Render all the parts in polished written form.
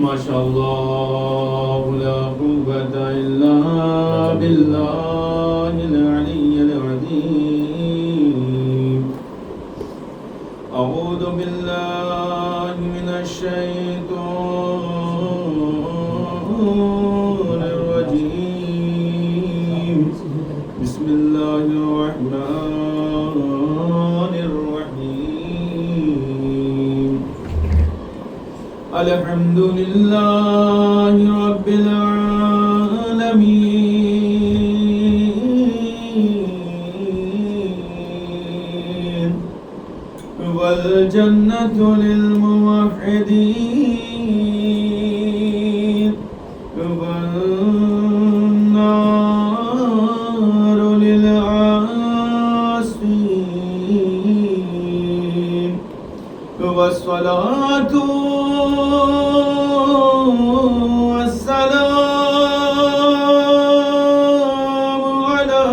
ما شاء الله لا قوة إلا بالله العلي العظيم. أعوذ بالله من الشيطان الرجيم. بسم الله الرحمن الرحيم. الحمد لله رب العالمين، والجنة للموحدين، والنار للعاصين، والصلاة والسلام على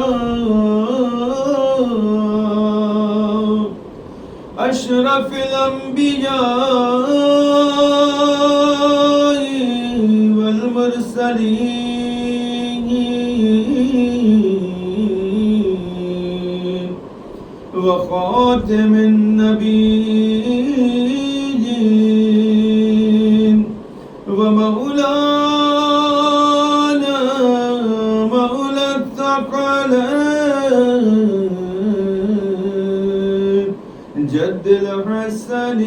أشرف الأنبياء والمرسلين، وخاتم النبيين، ومولانا مولى الثقلين، جد الحسن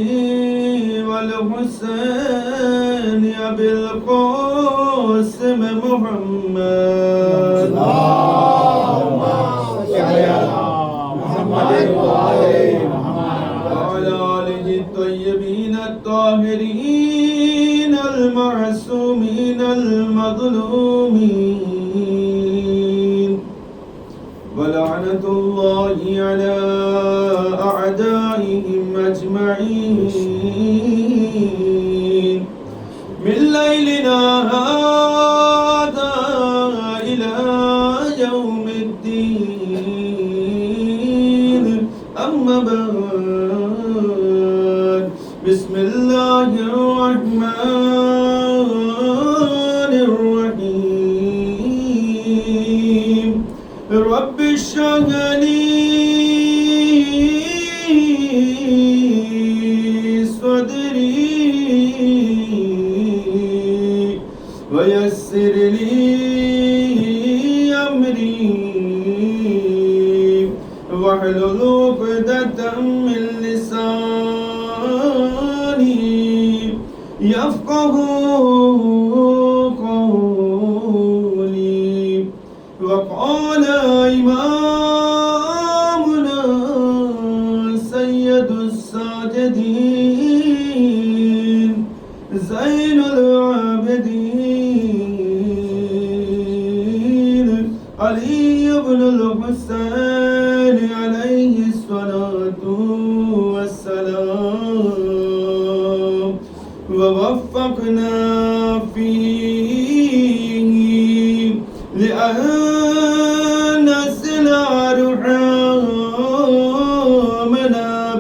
والحسين أبي القاسم محمد. اللهم صل على محمد وعلى آله الطيبين الطاهرين المعصومين المظلومين، ولعنة الله على أعدائهم أجمعين، من ليلنا هذا إلى يوم الدين. أما بعد، بسم الله الرحمن الرحيم. رب اشرح لي صدري ويسر لي أمري واحلل عقدة من لساني يفقه قولي. وقال إمامنا سيد الساجدين زين العابدين علي بن الحسين عليه الصلاة والسلام، ووفقنا فيه لأن نصل أرحامنا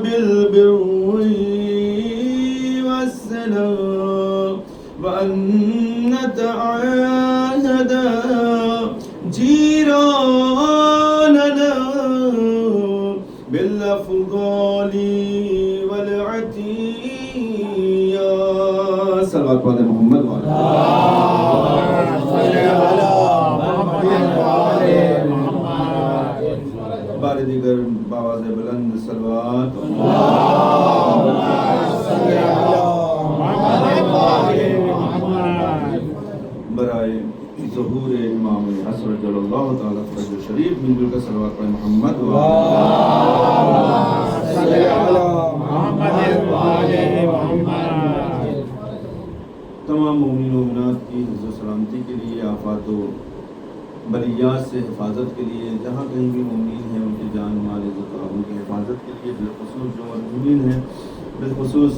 بالبر والسلام، وأن نتعاهد جيراننا بالأفضال والعطية. صلوات پڑھیں محمد وعلى بار دیگر باواز بلند صلوات. برائے ظہور امام حسن رضی اللہ تعالیٰ فرج شریف مل جل کر صلوات پڑھیں محمد تمام مومنین و مومنات کی حفظ و سلامتی کے لیے، آفات و بلیات سے حفاظت کے لیے، جہاں کہیں بھی مومنین ہیں ان کی جان مال عزت و آبرو کی حفاظت کے لیے، بالخصوص جو مرحومین ہیں، بالخصوص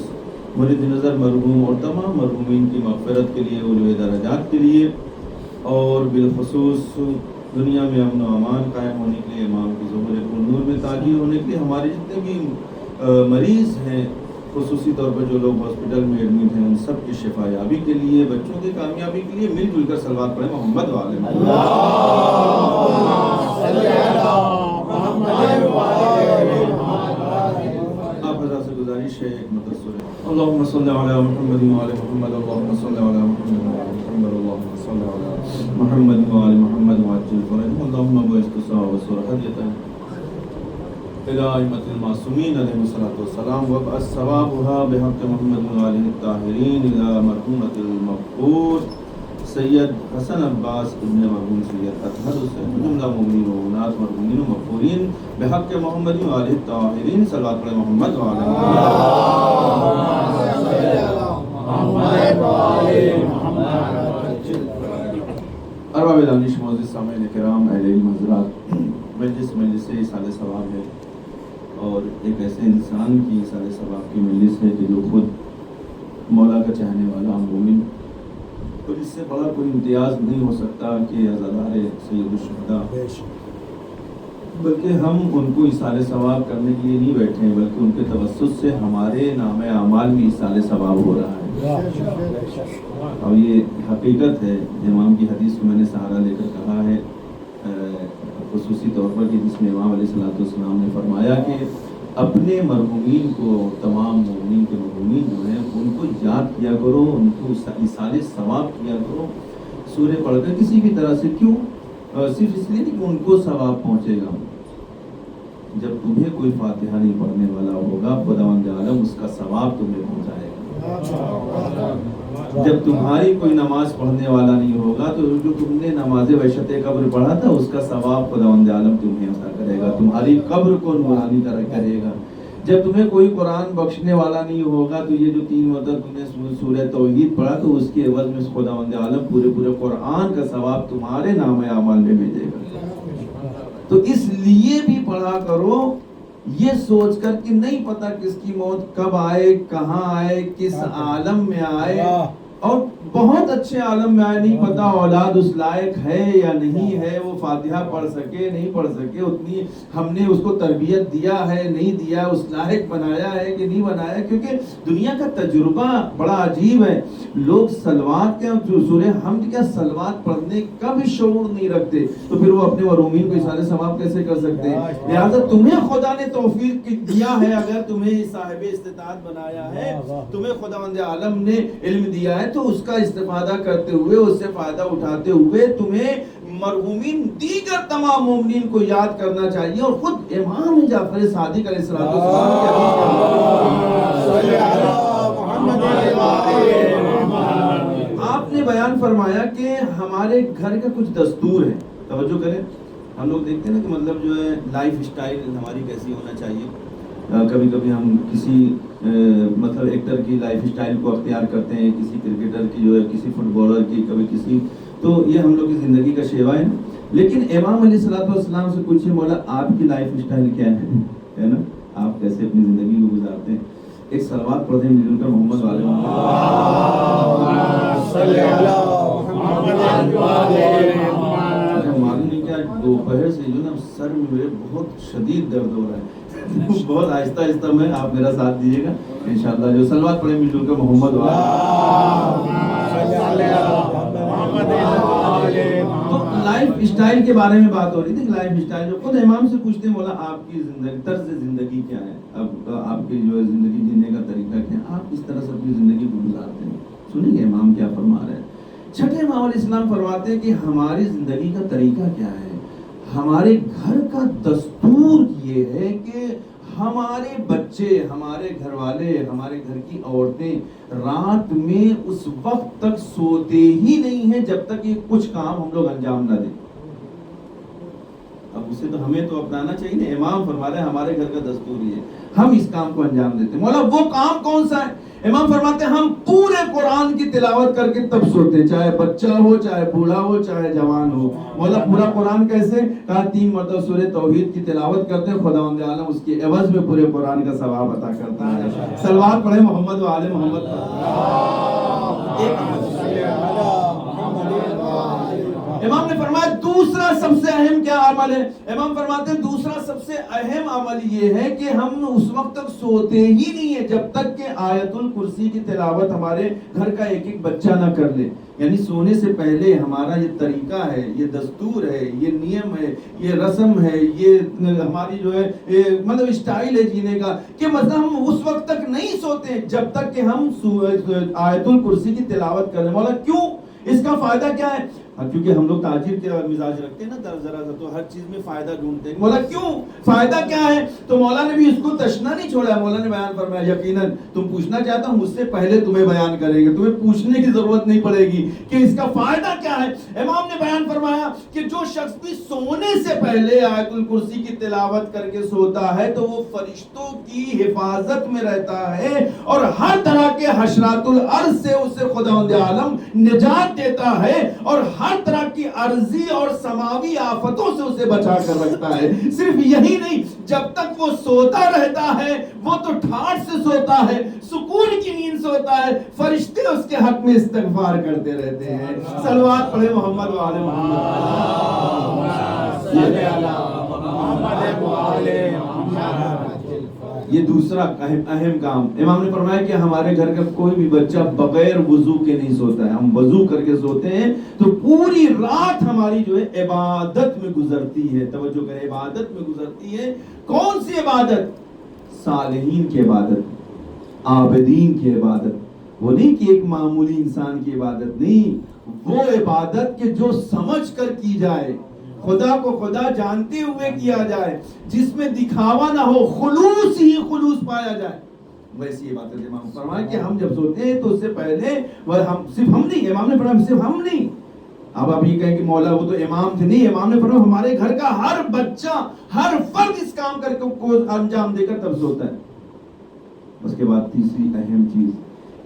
مرید نظر مرحوم اور تمام مرحومین کی مغفرت کے لیے، علو درجات کے لیے، اور بالخصوص دنیا میں امن و امان قائم ہونے کے لیے، امام کی ظہور نور میں تاجر ہونے کے لیے، ہمارے جتنے بھی مریض ہیں خصوصی طور پر جو لوگ ہاسپٹل میں ایڈمٹ ہیں ان سب کی شفا یابی کے لیے، بچوں کی کامیابی کے لیے مل جل کر صلوات پڑھیں محمد والے آپ حضرات سے گزارش ہے ایک مدرسہ ہے اللہم صلی علی محمد وعلی محمد اللہم صلی علی محمد وعلی محمد اللہم صلی علی محمد وعلی محمد وعجل فرجهم اللہم بعث الثواب والسرحة إلى أئمة المعصومين عليهم الصلاة والسلام وابعث ثوابها بحق محمد وآله الطاهرين إلى مرحومة المغفور سید حسن عباس ابن مرحوم سید اطہر حسین جملہ مومنین و مومنات مرحومین و مغفورین بحق محمد وآلہ الطاہرین صلوات علی محمد وآلہ ارباب دانش معزز سامعین کرام اہل علم حضرات، مجلس ایصال ثواب ہے اور ایک ایسے انسان کی ایصال ثواب کی مجلس ہے کہ جو خود مولا کا چاہنے والا مومن، تو اس سے بڑا کوئی امتیاز نہیں ہو سکتا کہ عزادار سید الشہداء، بلکہ ہم ان کو ایصال ثواب کرنے کے لیے نہیں بیٹھے ہیں بلکہ ان کے توسط سے ہمارے نام اعمال میں ایصال ثواب ہو رہا ہے۔ اور یہ حقیقت ہے، امام کی حدیث کو میں نے سہارا لے کر کہا ہے خصوصی طور پر کہ جس میں امام علیہ السلام نے فرمایا کہ اپنے مرحومین کو، تمام مومنین کے مرحومین جو ہیں ان کو یاد کیا کرو، ان کو ایصال ثواب کیا کرو سورہ پڑھ کر کسی بھی طرح سے۔ کیوں؟ صرف اس لیے نہیں کہ ان کو ثواب پہنچے گا، جب تمہیں کوئی فاتحہ نہیں پڑھنے والا ہوگا خداوند عالم اس کا ثواب تمہیں پہنچائے گا۔ جب تمہاری کوئی نماز پڑھنے والا نہیں ہوگا تو جو تم نے نماز وحشت قبر پڑھا تھا اس کا ثواب خداوند عالم تمہیں عطا کرے گا، تمہاری قبر کو نورانی طرح کرے گا۔ جب تمہیں کوئی قرآن بخشنے والا نہیں ہوگا تو یہ جو 3 مرتبہ تم نے سورہ توحید پڑھا تو اس کے عوض میں خداوند عالم پورے قرآن کا ثواب تمہارے نام اعمال میں بھیجے گا۔ تو اس لیے بھی پڑھا کرو یہ سوچ کر کہ نہیں پتا کس کی موت کب آئے، کہاں آئے، کس عالم میں آئے، اور بہت اچھے عالم میں آئے، نہیں پتا اولاد اس لائق ہے یا نہیں ہے، وہ فاتحہ پڑھ سکے نہیں پڑھ سکے، اتنی ہم نے اس کو تربیت دیا ہے نہیں دیا، اس لائق بنایا ہے کہ نہیں بنایا، کیونکہ دنیا کا تجربہ بڑا عجیب ہے۔ لوگ صلوات کے سورہ حمد کے صلوات پڑھنے کا بھی شعور نہیں رکھتے، تو پھر وہ اپنے مرحومین کو ایصال ثواب کیسے کر سکتے ہیں؟ لہٰذا تمہیں خدا نے توفیق دیا ہے، اگر تمہیں صاحب استطاعت بنایا ہے، تمہیں خداوند عالم نے علم دیا ہے تو اس کا استفادہ کرتے ہوئے، اس سے فائدہ اٹھاتے ہوئے تمہیں مرحومین دیگر تمام مومنین کو یاد کرنا چاہیے۔ اور خود امام جعفر صادق علیہ السلام آپ نے بیان فرمایا کہ ہمارے گھر کا کچھ دستور ہے، توجہ کریں، ہم لوگ دیکھتے ہیں نا کہ مطلب جو ہے لائف سٹائل ہماری کیسی ہونا چاہیے۔ کبھی کبھی ہم کسی مطلب ایکٹر کی لائف سٹائل کو اختیار کرتے ہیں، کسی کرکٹر کی جو ہے، کسی فٹ بالر کی، کبھی کسی، تو یہ ہم لوگ کی زندگی کا شیوا ہے۔ لیکن امام علیہ السلام سے پوچھیں مولا آپ کی لائف سٹائل کیا ہے نا، آپ کیسے اپنی زندگی کو گزارتے ہیں؟ ایک صلوات پڑھیں مل کر محمد والے معلوم نہیں کیا دوپہر سے جو نا سر میں میرے بہت شدید درد ہو رہا ہے، بہت آہستہ آہستہ میں، آپ میرا ساتھ دیجیے گا انشاءاللہ۔ جو صلوات پڑھیں مل جل کر محمد تو لائف سٹائل کے بارے میں بات ہو رہی تھی، لائف سٹائل جو خود امام سے پوچھتے ہیں مولا آپ کی زندگی، طرز زندگی کیا ہے، اب آپ کی جو ہے زندگی جینے کا طریقہ کیا ہے، آپ کس طرح سے اپنی زندگی کو گزارتے ہیں؟ سنیں گے امام کیا فرما رہے ہیں۔ چھٹے امام علیہ السلام فرماتے ہیں کہ ہماری زندگی کا طریقہ کیا ہے، ہمارے گھر کا دستور یہ ہے کہ ہمارے بچے، ہمارے گھر والے، ہمارے گھر کی عورتیں رات میں اس وقت تک سوتے ہی نہیں ہیں جب تک یہ کچھ کام ہم لوگ انجام نہ دیں۔ اب اسے تو ہمیں تو اپنانا چاہیے نا، امام فرما رہے ہیں ہمارے گھر کا دستور یہ ہے، ہم اس کام کو انجام دیتے ہیں۔ مولا وہ کام کون سا ہے؟ امام فرماتے ہیں ہم پورے قرآن کی تلاوت کر کے تب سوتے ہیں، چاہے بچہ ہو، چاہے بوڑھا ہو، چاہے جوان ہو۔ مولا پورا قرآن کیسے؟ کہا 3 مرتبہ سورہ توحید کی تلاوت کرتے ہیں، خداوند عالم اس کے عوض میں پورے قرآن کا ثواب عطا کرتا ہے۔ صلوات پڑھیں محمد و آل محمد پر۔ امام نے فرمایا دوسرا سب سے اہم کیا عمل ہے؟ امام فرماتے ہیں دوسرا سب سے اہم عمل یہ ہے کہ ہم اس وقت تک سوتے ہی نہیں ہیں جب تک کہ آیت الکرسی کی تلاوت ہمارے گھر کا ایک ایک بچہ نہ کر لے. یعنی سونے سے پہلے ہمارا یہ طریقہ ہے، یہ دستور ہے، یہ نیم ہے، یہ رسم ہے، یہ ہماری جو ہے مطلب اسٹائل ہے جینے کا کہ مطلب ہم اس وقت تک نہیں سوتے جب تک کہ ہم آیت الکرسی کی تلاوت کر لیں. مولا کیوں؟ اس کا فائدہ کیا ہے؟ کیونکہ ہم لوگ تاجر کے مزاج رکھتے ہیں نا، ذرا تو ہر چیز میں فائدہ ڈھونڈتے ہیں. مولا کیوں؟ فائدہ کیا ہے؟ تو مولا نے بھی اس کو تشنا نہیں چھوڑا. مولا نے بیان فرمایا یقیناً تم پوچھنا چاہتا ہوں مجھ سے پہلے تمہیں بیان کریں گے، تمہیں پوچھنے کی ضرورت نہیں پڑے گی کہ اس کا فائدہ کیا ہے. امام نے بیان فرمایا کہ جو شخص بھی سونے سے پہلے آیت الکرسی کی تلاوت کر کے سوتا ہے تو وہ فرشتوں کی حفاظت میں رہتا ہے اور ہر طرح کے حشرات الارض سے اسے خداوند عالم نجات دیتا ہے اور ہر طرح کی ارضی اور سماوی آفتوں سے اسے بچا کر رکھتا ہے. صرف یہی نہیں، جب تک وہ سوتا رہتا ہے وہ تو ٹھاٹ سے سوتا ہے، سکون کی نیند سوتا ہے، فرشتے اس کے حق میں استغفار کرتے رہتے ہیں. صلوات پڑھے محمد و آل محمد. یہ دوسرا اہم کام امام نے فرمایا کہ ہمارے گھر کا کوئی بھی بچہ بغیر وضو کے نہیں سوتا ہے. ہم وضو کر کے سوتے ہیں تو پوری رات ہماری جو ہے عبادت میں گزرتی ہے. توجہ کریں، عبادت میں گزرتی ہے. کون سی عبادت؟ صالحین کی عبادت، عابدین کی عبادت. وہ نہیں کہ ایک معمولی انسان کی عبادت نہیں، وہ عبادت کہ جو سمجھ کر کی جائے، خدا کو خدا جانتے ہوئے کیا جائے، جس میں دکھاوا نہ ہو، خلوص ہی خلوص پایا جائے. ویسی عبادت امام فرمایا کہ ہم جب سوتے ہیں تو اس سے پہلے ہم صرف ہم نہیں، امام نے فرمایا صرف ہم نہیں. اب آپ یہ کہیں کہ مولا وہ تو امام تھے، نہیں، امام نے فرمایا ہمارے گھر کا ہر بچہ، ہر فرد اس کام کر کے کو انجام دے کر تب سوتا ہے. اس کے بعد تیسری اہم چیز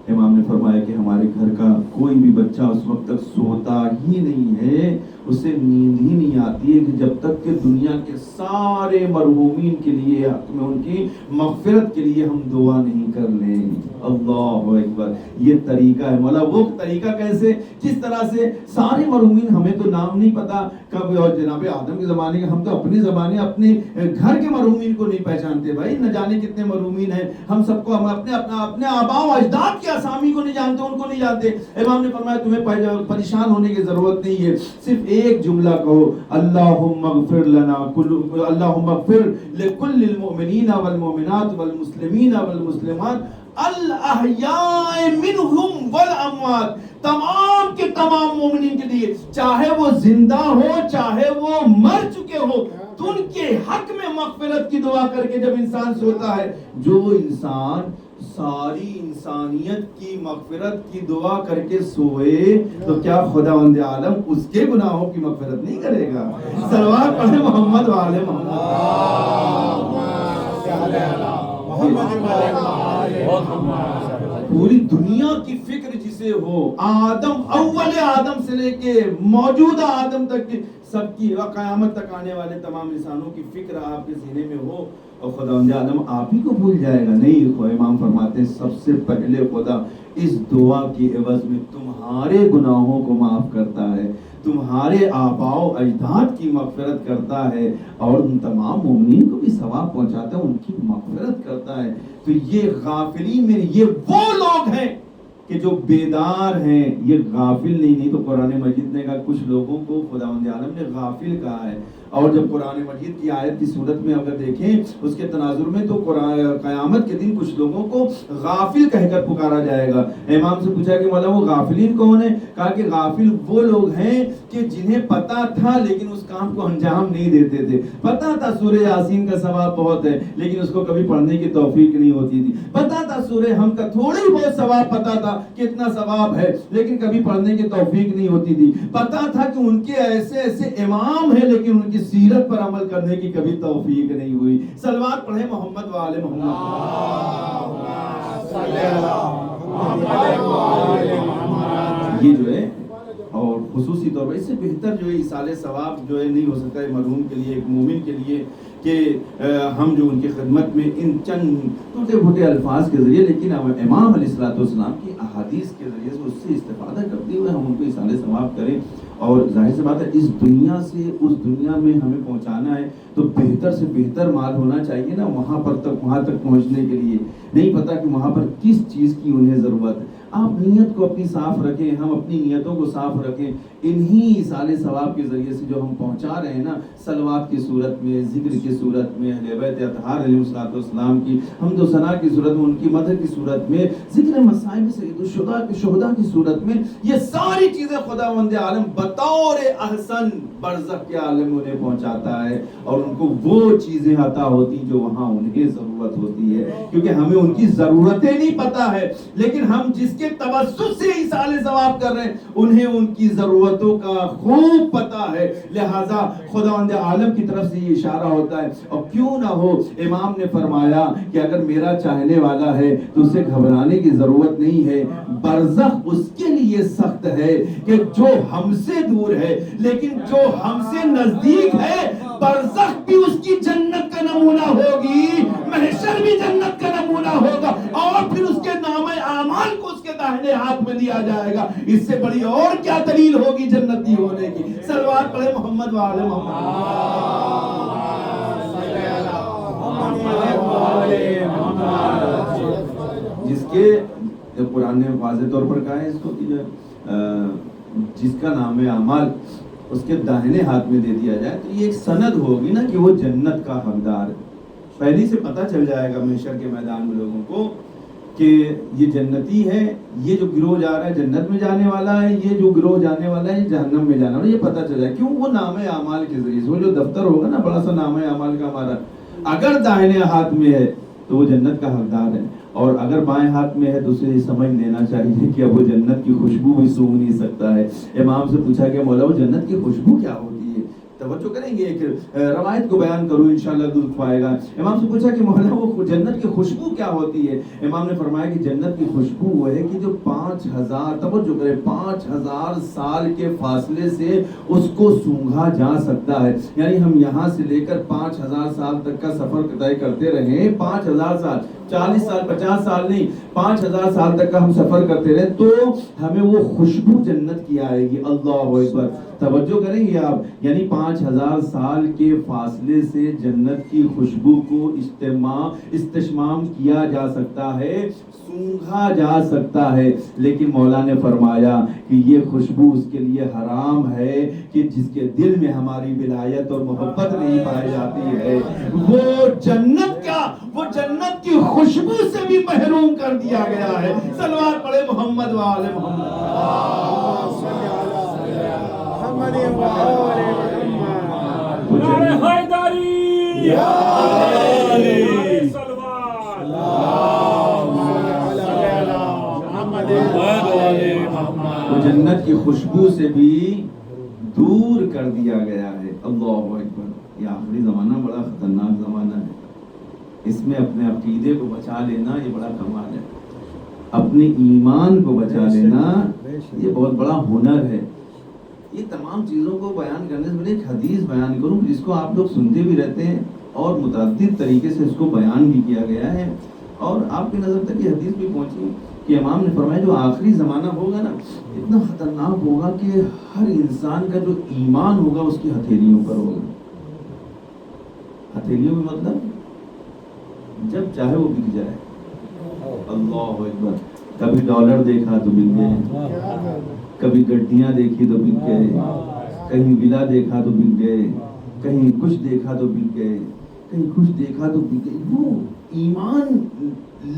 امام نے فرمایا کہ ہمارے گھر کا کوئی بھی بچہ اس وقت تک سوتا ہی نہیں ہے، اسے نیند ہی نہیں آتی ہے کہ جب تک کہ دنیا کے سارے مرحومین کے لیے، حق میں ان کی مغفرت کے لیے ہم دعا نہیں کر لیں. اللہ اکبر. یہ طریقہ ہے مولا. وہ طریقہ کیسے؟ جس طرح سے سارے مرحومین، ہمیں تو نام نہیں پتا کب، اور جناب آدم کے زمانے کے ہم تو اپنی زبانیں اپنے گھر کے مرحومین کو نہیں پہچانتے. بھائی نہ جانے کتنے مرحومین ہیں، ہم سب کو، ہم اپنے آباء و اجداد کے اسامی کو نہیں جانتے، ان کو نہیں جانتے. امام نے فرمایا تمہیں پریشان ہونے کی ضرورت نہیں ہے، صرف ایک جملہ کہو، اللہم اغفر لنا اللہم اغفر لکل المؤمنین والمؤمنات والمسلمین والمسلمات الاحیاء منہم والاموات. تمام کے تمام مومنین کے لیے، چاہے وہ زندہ ہو چاہے وہ مر چکے ہو، تو ان کے حق میں مغفرت کی دعا کر کے جب انسان سوتا ہے، جو انسان ساری انسانیت کی مغفرت کی دعا کر کے سوئے تو کیا خداوند عالم اس کے گناہوں کی مغفرت نہیں کرے گا؟ صلوات پڑھے محمد و آل محمد. پوری دنیا کی فکر جسے ہو، آدم، اول آدم سے لے کے موجودہ آدم تک کی، سب کی قیامت تک آنے والے تمام انسانوں کی فکر آپ کے سینے میں ہو، اور خداوند عالم آپ ہی کو بھول جائے گا؟ نہیں. امام فرماتے ہیں سب سے پہلے خدا اس دعا کی عوض میں تمہارے گناہوں کو معاف کرتا ہے، تمہارے آباء و اجداد کی مغفرت کرتا ہے، اور ان تمام مومنین کو بھی ثواب پہنچاتا ہے، ان کی مغفرت کرتا ہے. تو یہ غافلین میں یہ وہ لوگ ہیں کہ جو بیدار ہیں، یہ غافل نہیں. تو قرآن مجید نے کہا کچھ لوگوں کو خداوند عالم نے غافل کہا ہے. اور جب قرآن مجید کی آیت کی صورت میں اگر دیکھیں اس کے تناظر میں، تو قیامت کے دن کچھ لوگوں کو غافل کہہ کر پکارا جائے گا. امام سے پوچھا کہ مولا وہ غافلین کون ہیں؟ کہا کہ غافل وہ لوگ ہیں کہ جنہیں پتا تھا لیکن اس کام کو انجام نہیں دیتے تھے. پتا تھا سورہ یاسین کا ثواب بہت ہے لیکن اس کو کبھی پڑھنے کی توفیق نہیں ہوتی تھی. پتا تھا سورہ ہم کا تھوڑی بہت ثواب پتا تھا کتنا ثواب ہے لیکن کبھی پڑھنے کی توفیق نہیں ہوتی تھی. پتا تھا کہ ان کے ایسے ایسے امام ہیں لیکن ان کی سیرت پر عمل کرنے کی کبھی توفیق نہیں ہوئی. صلوات پڑھیں محمد و آل محمد. یہ جو ہے اور خصوصی طور پر اس سے بہتر جو ہے ایصال ثواب جو ہے نہیں ہو سکتا ہے مرحوم کے لیے، ایک مومن کے لیے، کہ ہم جو ان کی خدمت میں ان چند ٹوٹے پھوٹے الفاظ کے ذریعے، لیکن امام علیہ السلام کی احادیث کے ذریعے سے اس سے استفادہ کرتے ہوئے ہم ان کو ایصال ثواب کریں. اور ظاہر سی بات ہے اس دنیا سے اس دنیا میں ہمیں پہنچانا ہے تو بہتر سے بہتر مال ہونا چاہیے نا وہاں تک پہنچنے کے لیے. نہیں پتا کہ وہاں پر کس چیز کی انہیں ضرورت ہے. آپ نیت کو اپنی صاف رکھیں، ہم اپنی نیتوں کو صاف رکھیں. انہی ایصال ثواب کے ذریعے سے جو ہم پہنچا رہے ہیں نا، صلوات کی صورت میں، ذکر کی صورت میں، اہل بیت اطہار علیہ السلام کی حمد و ثنا کی صورت میں، ان کی مدح کی صورت میں، ذکر مصائب سید الشہداء کی صورت میں، یہ ساری چیزیں خداوند عالم بطور احسن برزخ کے عالم انہیں پہنچاتا ہے، اور ان کو وہ چیزیں عطا ہوتی جو وہاں انہیں ضرورت ہوتی ہے. کیونکہ ہمیں ان کی ضرورتیں نہیں پتا ہے، لیکن ہم جس کے توسط سے ایصال ثواب کر رہے ہیں انہیں ان کی ضرورتوں کا خوب پتا ہے. لہذا خداوند عالم کی طرف سے یہ اشارہ ہوتا ہے. اور کیوں نہ ہو، امام نے فرمایا کہ اگر میرا چاہنے والا ہے تو اسے گھبرانے کی ضرورت نہیں ہے. برزخ اس کے لیے سخت ہے کہ جو ہم سے دور ہے، لیکن جو ہم سے نزدیک ہے برزخ بھی اس کی جنت کا نمونہ ہوگی، محشر بھی جنت کا نمونہ ہوگا، اور پھر اس کے نامہ اعمال کو اس کے داہنے ہاتھ میں دیا جائے گا. اس سے بڑی اور کیا دلیل ہوگی جنتی ہونے کی. صلوات پڑھے محمد وآل محمد. جس کے قرآن نے واضح طور پر کہا ہے اس کو کہ جس کا نام اعمال اس کے داہنے ہاتھ میں دے دیا جائے تو یہ ایک سند ہوگی نا کہ وہ جنت کا حقدار ہے. پہلی سے پتہ چل جائے گا محشر کے میدان میں لوگوں کو کہ یہ جنتی ہے، یہ جو گروہ جا رہا ہے جنت میں جانے والا ہے، یہ جو گروہ جانے والا ہے جہنم میں جانے والا ہے. یہ پتہ چل جائے کیوں؟ وہ نام اعمال کے ذریعے سے. وہ جو دفتر ہوگا نا بڑا سا نام اعمال کا ہمارا، اگر داہنے ہاتھ میں ہے تو وہ جنت کا حقدار ہے، اور اگر بائیں ہاتھ میں ہے تو اسے یہ سمجھ لینا چاہیے کہ اب وہ جنت کی خوشبو بھی سونگھ نہیں سکتا ہے. امام سے پوچھا کہ مولا وہ جنت کی خوشبو کیا ہوتی ہے؟ توجہ کریں گے، ایک روایت کو بیان کروں انشاءاللہ دودھ پائے گا. امام سے پوچھا کہ مولا وہ جنت کی خوشبو کیا ہوتی ہے؟ امام نے فرمایا کہ جنت کی خوشبو وہ ہے کہ جو 5000 توجہ کریں 5000 سال کے فاصلے سے اس کو سونگھا جا سکتا ہے. یعنی ہم یہاں سے لے کر 5000 سال تک کا سفر طے کرتے رہیں، 5000 سال 40 سال 50 سال نہیں 5000 سال تک کا ہم سفر کرتے رہے تو ہمیں وہ خوشبو جنت کی آئے گی. اللہ اکبر. توجہ کریں گے آپ، یعنی 5000 سال کے فاصلے سے جنت کی خوشبو کو استشمام کیا جا سکتا ہے، سونگھا جا سکتا ہے. لیکن مولا نے فرمایا کہ یہ خوشبو اس کے لیے حرام ہے کہ جس کے دل میں ہماری ولایت اور محبت نہیں پائی جاتی ہے، وہ جنت کی خوشبو سے بھی محروم کر دیا گیا ہے. صلوات پڑھے محمد وآل محمد. وہ جنت کی خوشبو سے بھی دور کر دیا گیا ہے. اللہ اکبر. یہ آخری زمانہ بڑا خطرناک زمانہ ہے. اس میں اپنے عقیدے کو بچا لینا یہ بڑا کمال ہے. اپنے ایمان کو بچا لینا یہ بہت بڑا ہنر ہے. یہ تمام چیزوں کو بیان کرنے سے میں ایک حدیث بیان کروں جس کو آپ لوگ سنتے بھی رہتے ہیں اور متعدد طریقے سے اس کو بیان بھی کیا گیا ہے، اور آپ کی نظر تک یہ حدیث بھی پہنچی کہ امام نے فرمایا جو آخری زمانہ ہوگا نا اتنا خطرناک ہوگا کہ ہر انسان کا جو ایمان ہوگا اس کی ہتھیلیوں پر ہوگا. ہتھیلیوں میں مطلب جب چاہے وہ بک جائے. اللہ اکبر. کبھی ڈالر دیکھا تو بک گئے، کبھی گڈیاں دیکھی تو بک گئے، کہیں ولا دیکھا تو بک گئے، کہیں کچھ دیکھا تو بک گئے، کہیں کچھ دیکھا تو بک گئے. وہ ایمان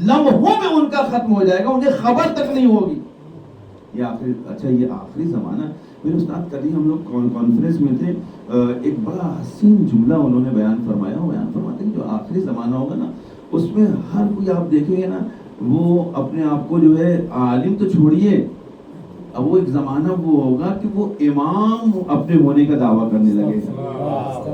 لمحوں میں ان کا ختم ہو جائے گا، انہیں خبر تک نہیں ہوگی. یہ آخری زمانہ. میرے استاد کل ہی ہم لوگ کانفرنس میں تھے، ایک بڑا حسین جملہ انہوں نے بیان فرماتے ہیں جو آخری زمانہ ہوگا نا اس میں ہر کوئی آپ دیکھیں گے نا وہ اپنے آپ کو جو ہے عالم تو چھوڑیے، اب وہ ایک زمانہ وہ ہوگا کہ وہ امام اپنے ہونے کا دعویٰ کرنے لگے گا.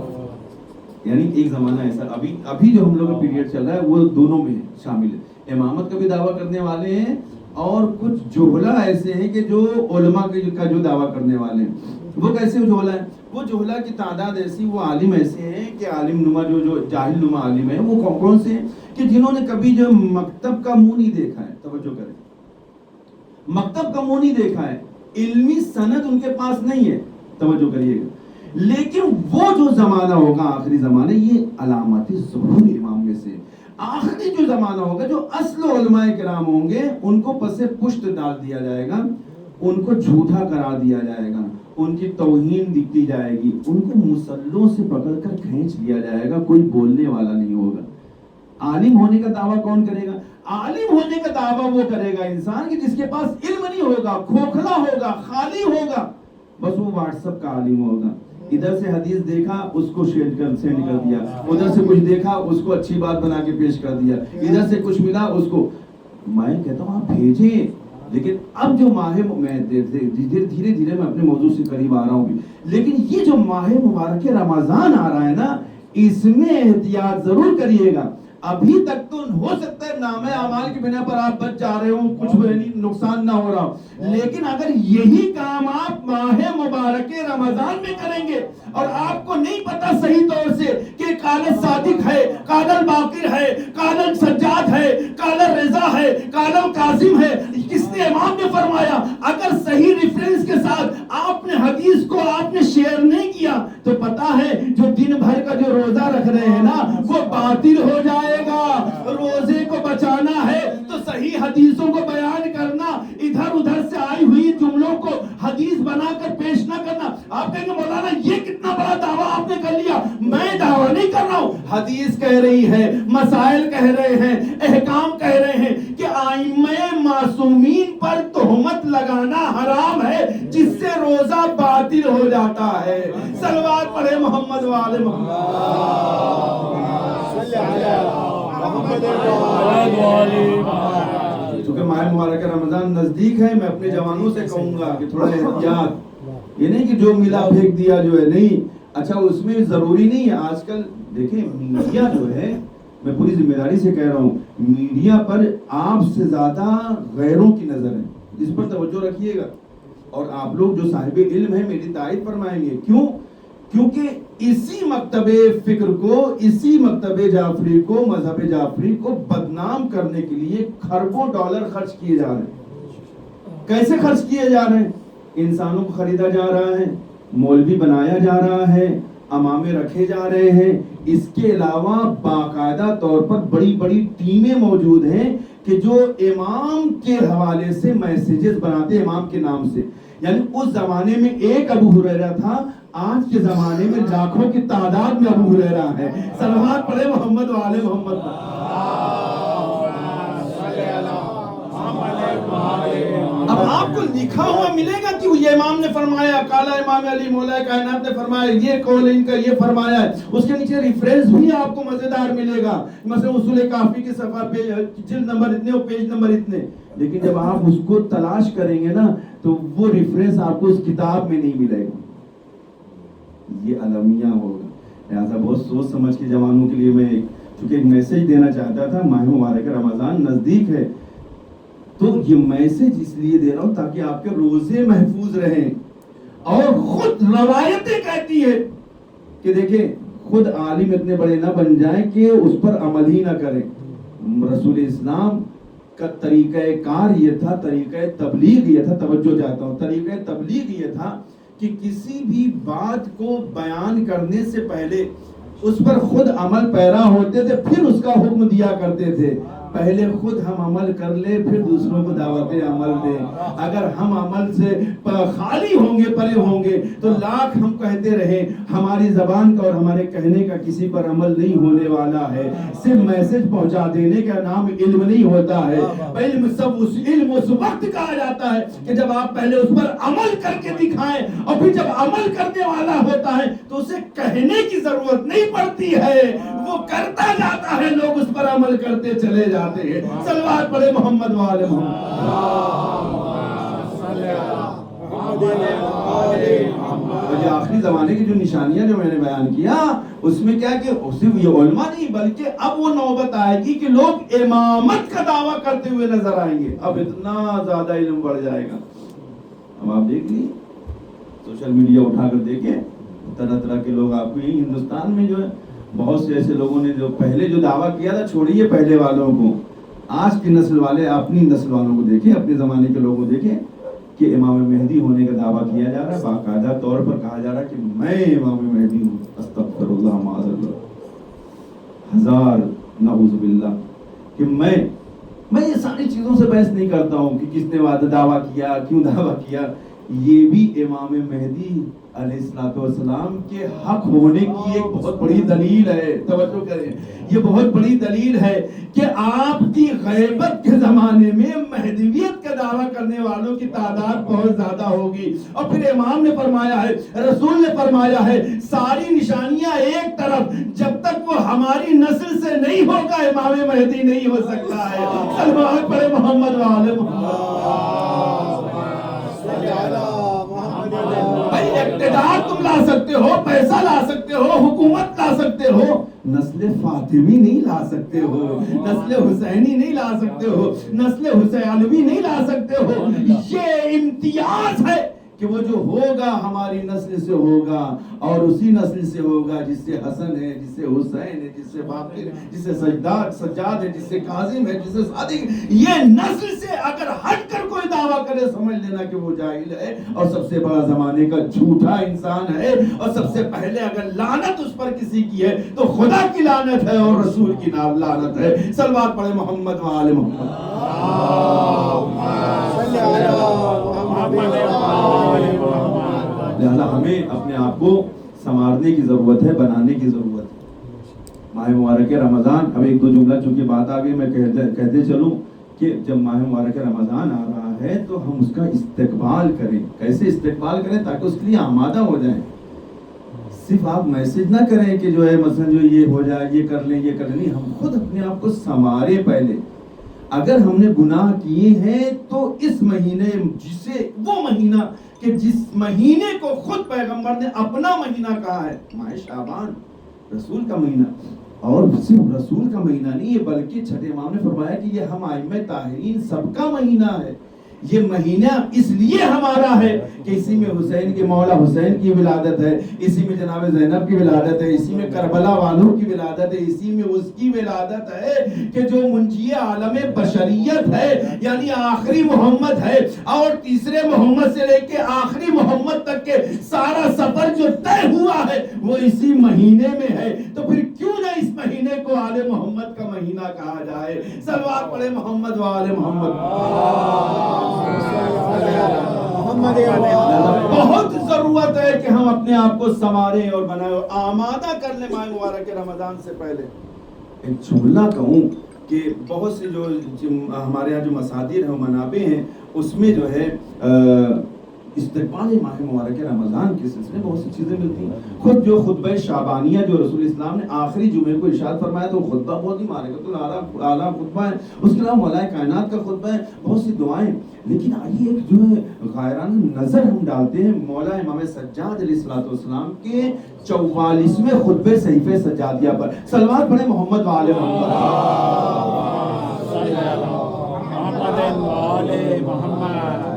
یعنی ایک زمانہ ایسا ابھی جو ہم لوگ کا پیریڈ چل رہا ہے وہ دونوں میں شامل ہے. امامت کا بھی دعویٰ کرنے والے ہیں اور کچھ جہلا ایسے ہیں کہ جو علماء کا جو دعویٰ کرنے والے ہیں. وہ کیسے جہلا ہے؟ وہ جہلا کی تعداد ایسی، وہ عالم ایسے ہیں کہ عالم نما جو جاہل نما عالم ہیں وہ کون سے ہیں کہ جنہوں نے کبھی جو مکتب کا منہ نہیں دیکھا ہے. توجہ کریں، مکتب کا منہ نہیں دیکھا ہے، علمی سند ان کے پاس نہیں ہے. توجہ کریے گا. لیکن وہ جو زمانہ ہوگا آخری زمانہ، یہ علامات ظہور امام میں سے آخری جو زمانہ ہوگا، جو اصل علماء کرام ہوں گے ان کو پس پشت ڈال دیا جائے گا، ان کو جھوٹا قرار دیا جائے گا، ان کی توہین دکھتی جائے گی، ان کو مسلوں سے پکڑ کر کھینچ لیا جائے گا، کوئی بولنے والا نہیں ہوگا. عالم ہونے کا دعویٰ کون کرے گا؟ عالم ہونے کا دعویٰ وہ کرے گا انسان کہ جس کے پاس علم نہیں ہوگا، کھوکھلا ہوگا، خالی ہوگا، بس وہ واٹس ایپ کا عالم ہوگا. ادھر سے حدیث دیکھا اس کو سینڈ کر دیا، ادھر سے کچھ دیکھا اس کو اچھی بات بنا کے پیش کر دیا، ادھر سے کچھ ملا اس کو. میں کہتا ہوں آپ بھیجیں. لیکن اب جو ماہ میں دھیرے دھیرے میں اپنے موضوع سے قریب آ رہا ہوں، لیکن یہ جو ماہ مبارک رمضان آ رہا ہے نا، اس میں احتیاط ضرور کریے گا. ابھی تک تو ہو سکتا ہے نامہ اعمال کی بنا پر آپ بچ جا رہے ہوں، کچھ نقصان نہ ہو رہا ہو، لیکن اگر یہی کام آپ ماہ مبارک رمضان میں کریں گے اور آپ کو نہیں پتا صحیح طور سے کہ قال صادق ہے، قال الباقر ہے، قال سجاد ہے، قال رضا ہے، قال قاسم ہے، کس نے امام نے فرمایا، اگر صحیح ریفرنس کے ساتھ آپ نے حدیث کو آپ نے شیئر نہیں کیا تو پتا ہے جو دن بھر کا جو روزہ رکھ رہے ہیں نا وہ باطل ہو جائے گا. روزے کو بچانا ہے تو صحیح حدیثوں کو بیان کرنا، ادھر ادھر سے آئی ہوئی جملوں کو حدیث بنا کر پیش نہ کرنا. آپ کہیں گے مولانا یہ کتنا بڑا دعویٰ آپ نے کر لیا. میں دعویٰ نہیں کر رہا ہوں، حدیث کہہ رہی ہے، مسائل کہہ رہے ہیں، احکام کہہ رہے ہیں کہ ائمہ معصومین پر تہمت لگانا حرام ہے جس سے روزہ باطل ہو جاتا ہے. صلوات پڑھے محمد وآل محمد. چونکہ ماہ مبارک رمضان نزدیک ہے، میں اپنے جوانوں سے کہوں گا کہ تھوڑا احتیاط. یہ نہیں کہ جو ملا پھینک دیا جو ہے، نہیں. اچھا اس میں ضروری نہیں ہے. آج کل دیکھیں میڈیا جو ہے، میں پوری ذمہ داری سے کہہ رہا ہوں، میڈیا پر آپ سے زیادہ غیروں کی نظر ہے، اس پر توجہ رکھیے گا. اور آپ لوگ جو صاحب علم ہیں میری تائید فرمائیں گے. کیوں؟ کیونکہ اسی مکتب فکر کو، اسی مکتب جعفری کو، مذہب جعفری کو بدنام کرنے کے لیے کھربوں ڈالر خرچ کیے جا رہے ہیں. کیسے خرچ کیے جا رہے ہیں؟ انسانوں کو خریدا جا رہا ہے، مولوی بنایا جا رہا ہے، امامے رکھے جا رہے ہیں. اس کے علاوہ باقاعدہ طور پر بڑی بڑی ٹیمیں موجود ہیں کہ جو امام کے حوالے سے میسیجز بناتے ہیں امام کے نام سے. یعنی اس زمانے میں ایک ابو ہریرہ تھا، آج کے زمانے میں لاکھوں کی تعداد میں ابو ہریرہ ہے. صلوات پڑھے محمد وآل محمد. اب آپ کو لکھا ہوا ملے گا کہ یہ امام نے فرمایا، کالا امام علی مولا کائنات نے فرمایا، یہ قول ان کا یہ فرمایا ہے. اس کے نیچے ریفرنس بھی آپ کو مزیدار ملے گا، مثلا اصول کافی کے صفحہ پہ جلد نمبر اتنے اور پیج نمبر اتنے. لیکن جب آپ اس کو تلاش کریں گے نا تو وہ ریفرنس آپ کو اس کتاب میں نہیں ملے گا. یہ المیہ ہوگا. لہٰذا بہت سوچ سمجھ کے جوانوں کے لیے میں چونکہ ایک میسج دینا چاہتا تھا. ماہ مبارک رمضان نزدیک ہے تو یہ میسج اس لیے دے رہا ہوں تاکہ آپ کے روزے محفوظ رہیں. اور خود روایتیں کہتی ہے کہ دیکھیں خود عالم اتنے بڑے نہ بن جائیں کہ اس پر عمل ہی نہ کریں. رسول اسلام کا طریقہ کار یہ تھا، طریقہ تبلیغ یہ تھا. توجہ چاہتا ہوں، طریقہ تبلیغ یہ تھا کہ کسی بھی بات کو بیان کرنے سے پہلے اس پر خود عمل پیرا ہوتے تھے، پھر اس کا حکم دیا کرتے تھے. پہلے خود ہم عمل کر لیں پھر دوسروں کو دعوت عمل دیں. اگر ہم عمل سے خالی ہوں گے، پرے ہوں گے تو لاکھ ہم کہتے رہیں، ہماری زبان کا اور ہمارے کہنے کا کسی پر عمل نہیں ہونے والا ہے. صرف میسج پہنچا دینے کا نام علم نہیں ہوتا ہے. علم سب علم اس وقت کہا جاتا ہے کہ جب آپ پہلے اس پر عمل کر کے دکھائیں، اور پھر جب عمل کرنے والا ہوتا ہے تو اسے کہنے کی ضرورت نہیں پڑتی ہے، وہ کرتا جاتا ہے، لوگ اس پر عمل کرتے چلے جاتے ہیں. صلوات پڑھے محمد وآل محمد. اور یہ آخری زمانے کی جو نشانیاں جو میں نے بیان کیا اس میں کیا کہ صرف یہ علماء نہیں بلکہ اب وہ نوبت آئے گی کہ لوگ امامت کا دعویٰ کرتے ہوئے نظر آئیں گے. اب اتنا زیادہ علم بڑھ جائے گا. اب آپ دیکھ لیے سوشل میڈیا اٹھا کر دیکھیں طرح طرح کے لوگ آپ کو یہی ہندوستان میں جو ہے بہت سے ایسے لوگوں نے جو پہلے جو دعویٰ کیا تھا چھوڑیے پہلے والوں کو, آج کی نسل والے اپنی نسل والوں کو دیکھیں, اپنے زمانے کے لوگوں کو دیکھیں کہ امام مہدی ہونے کا دعویٰ کیا جا رہا ہے, باقاعدہ طور پر کہا جا رہا ہے کہ میں امام مہدی ہوں. استغفر اللہ معاذ اللہ, ہزار نعوذ باللہ. کہ میں یہ ساری چیزوں سے بحث نہیں کرتا ہوں کہ کس نے دعویٰ کیا, کیوں دعویٰ کیا. یہ بھی امام مہدی علیہ الصلوۃ والسلام کے حق ہونے کی ایک بہت بڑی دلیل ہے. توجہ کریں, یہ بہت بڑی دلیل ہے کہ آپ کی غیبت کے زمانے میں مہدویت کا دعویٰ کرنے والوں کی تعداد بہت زیادہ ہوگی. اور پھر امام نے فرمایا ہے, رسول نے فرمایا ہے, ساری نشانیاں ایک طرف, جب تک وہ ہماری نسل سے نہیں ہوگا امام مہدی نہیں ہو سکتا ہے. سلمان پڑھے محمد وآل بھائی, اقتدار تم لا سکتے ہو, پیسہ لا سکتے ہو, حکومت لا سکتے ہو, نسل فاطمی نہیں لا سکتے ہو, نسل حسینی نہیں لا سکتے ہو, نسل حسینوی نہیں لا سکتے ہو. یہ امتیاز ہے کہ وہ جو ہوگا ہماری نسل سے ہوگا, اور اسی نسل سے ہوگا جس سے حسن ہے, جس سے حسین ہے, جس سے باقر ہے, جس سے سجاد ہے, جس سے کاظم ہے, جس سے صادق. یہ نسل سے اگر ہٹ کر کوئی دعویٰ کرے سمجھ لینا کہ وہ جاہل ہے اور سب سے بڑا زمانے کا جھوٹا انسان ہے. اور سب سے پہلے اگر لعنت اس پر کسی کی ہے تو خدا کی لعنت ہے اور رسول کی لعنت ہے. صلوات پڑھے محمد وآل محمد. لہذا ہمیں اپنے آپ کو سنوارنے کی ضرورت ہے, بنانے کی ضرورت ہے. ماہ مبارک رمضان, اب ایک دو جملہ چونکہ بات آ گئی میں کہتے چلوں کہ جب ماہ مبارک رمضان آ رہا ہے تو ہم اس کا استقبال کریں. کیسے استقبال کریں تاکہ اس کے لیے آمادہ ہو جائیں. صرف آپ میسج نہ کریں کہ جو ہے مثلا جو یہ ہو جائے, یہ کر لیں, یہ کر لیں. ہم خود اپنے آپ کو سنوارے پہلے. اگر ہم نے گناہ کیے ہیں تو اس مہینے, جسے وہ مہینہ کہ جس مہینے کو خود پیغمبر نے اپنا مہینہ کہا ہے, ماہ شعبان, رسول کا مہینہ, اور صرف رسول کا مہینہ نہیں ہے بلکہ چھٹے امام نے فرمایا کہ یہ ہم ائمہ طاہرین سب کا مہینہ ہے. یہ مہینہ اس لیے ہمارا ہے کہ اسی میں حسین کے مولا حسین کی ولادت ہے, اسی میں جناب زینب کی ولادت ہے, اسی میں کربلا والوں کی ولادت ہے, اسی میں اس کی ولادت ہے کہ جو منجی عالم بشریت ہے یعنی آخری محمد ہے. اور تیسرے محمد سے لے کے آخری محمد تک کے سارا سفر جو طے ہوا ہے وہ اسی مہینے میں ہے. تو پھر کیوں نہ اس مہینے کو آل محمد کا مہینہ کہا جائے. صلوات پڑھے محمد وآل محمد. بہت ضرورت ہے کہ ہم اپنے آپ کو سنواریں اور بنائیں اور آمادہ کر لیں ماہ مبارک رمضان سے پہلے. ایک جملہ کہوں کہ بہت سے جو ہمارے یہاں جو مصادر ہیں منابع ہیں اس میں جو ہے استقبال ماہ مبارک رمضان کے سلسلے بہت سی چیزیں ملتی ہیں. خود جو خطبہ شعبانیہ جو رسول اسلام نے آخری جمعے کو ارشاد فرمایا تو خطبہ بہت ہی مبارکۃ الاعلیٰ خطبہ ہے. اس کے علاوہ مولائے کائنات کا خطبہ ہے, بہت سی دعائیں. لیکن آئیے ایک جو ہے غائرانہ نظر ہم ڈالتے ہیں مولا امام سجاد علیہ الصلوۃ والسلام کے 44ویں خطبے صحیفہ سجادیہ پر. صلوات پڑھیں محمد وآل محمد.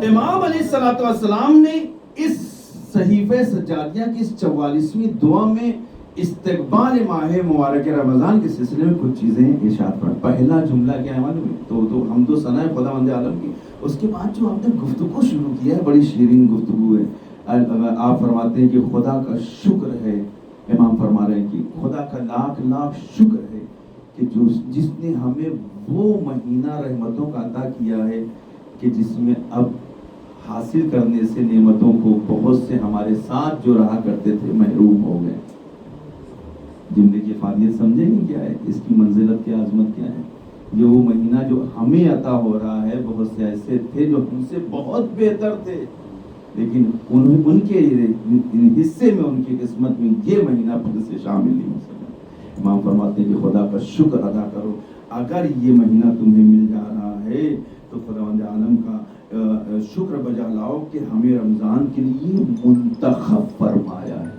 امام علیہ الصلوۃ والسلام نے اس صحیفہ سجادیہ کی اس 44ویں دعا میں استقبال ماہ مبارک رمضان کے سلسلے میں کچھ چیزیں ارشاد فرمایا. پہلا جملہ کیا ہے معلوم ہے؟ تو ہم تو ثنا ہے خداوند عالم کی. اس کے بعد جو آپ نے گفتگو شروع کیا ہے بڑی شیرین گفتگو ہے. آپ فرماتے ہیں کہ خدا کا شکر ہے, امام فرما رہے ہیں کہ خدا کا لاکھ لاکھ شکر ہے کہ جس نے ہمیں وہ مہینہ رحمتوں کا عطا کیا ہے کہ جس میں اب حاصل کرنے سے نعمتوں کو بہت سے ہمارے ساتھ جو رہا کرتے تھے محروم ہو گئے. جملے کی افادیت سمجھیں گے کیا ہے, اس کی منزلت کیا, عظمت کیا ہے. یہ وہ مہینہ جو ہمیں عطا ہو رہا ہے, بہت سے ایسے تھے جو ہم سے بہت بہتر تھے لیکن ان کے حصے میں, ان کی قسمت میں یہ مہینہ خود سے شامل نہیں ہو سکا. امام فرماتے ہیں کہ خدا کا شکر ادا کرو. اگر یہ مہینہ تمہیں مل جا رہا ہے تو خداوند عالم کا شکر بجا لاؤ کہ ہمیں رمضان کے لیے منتخب فرمایا ہے.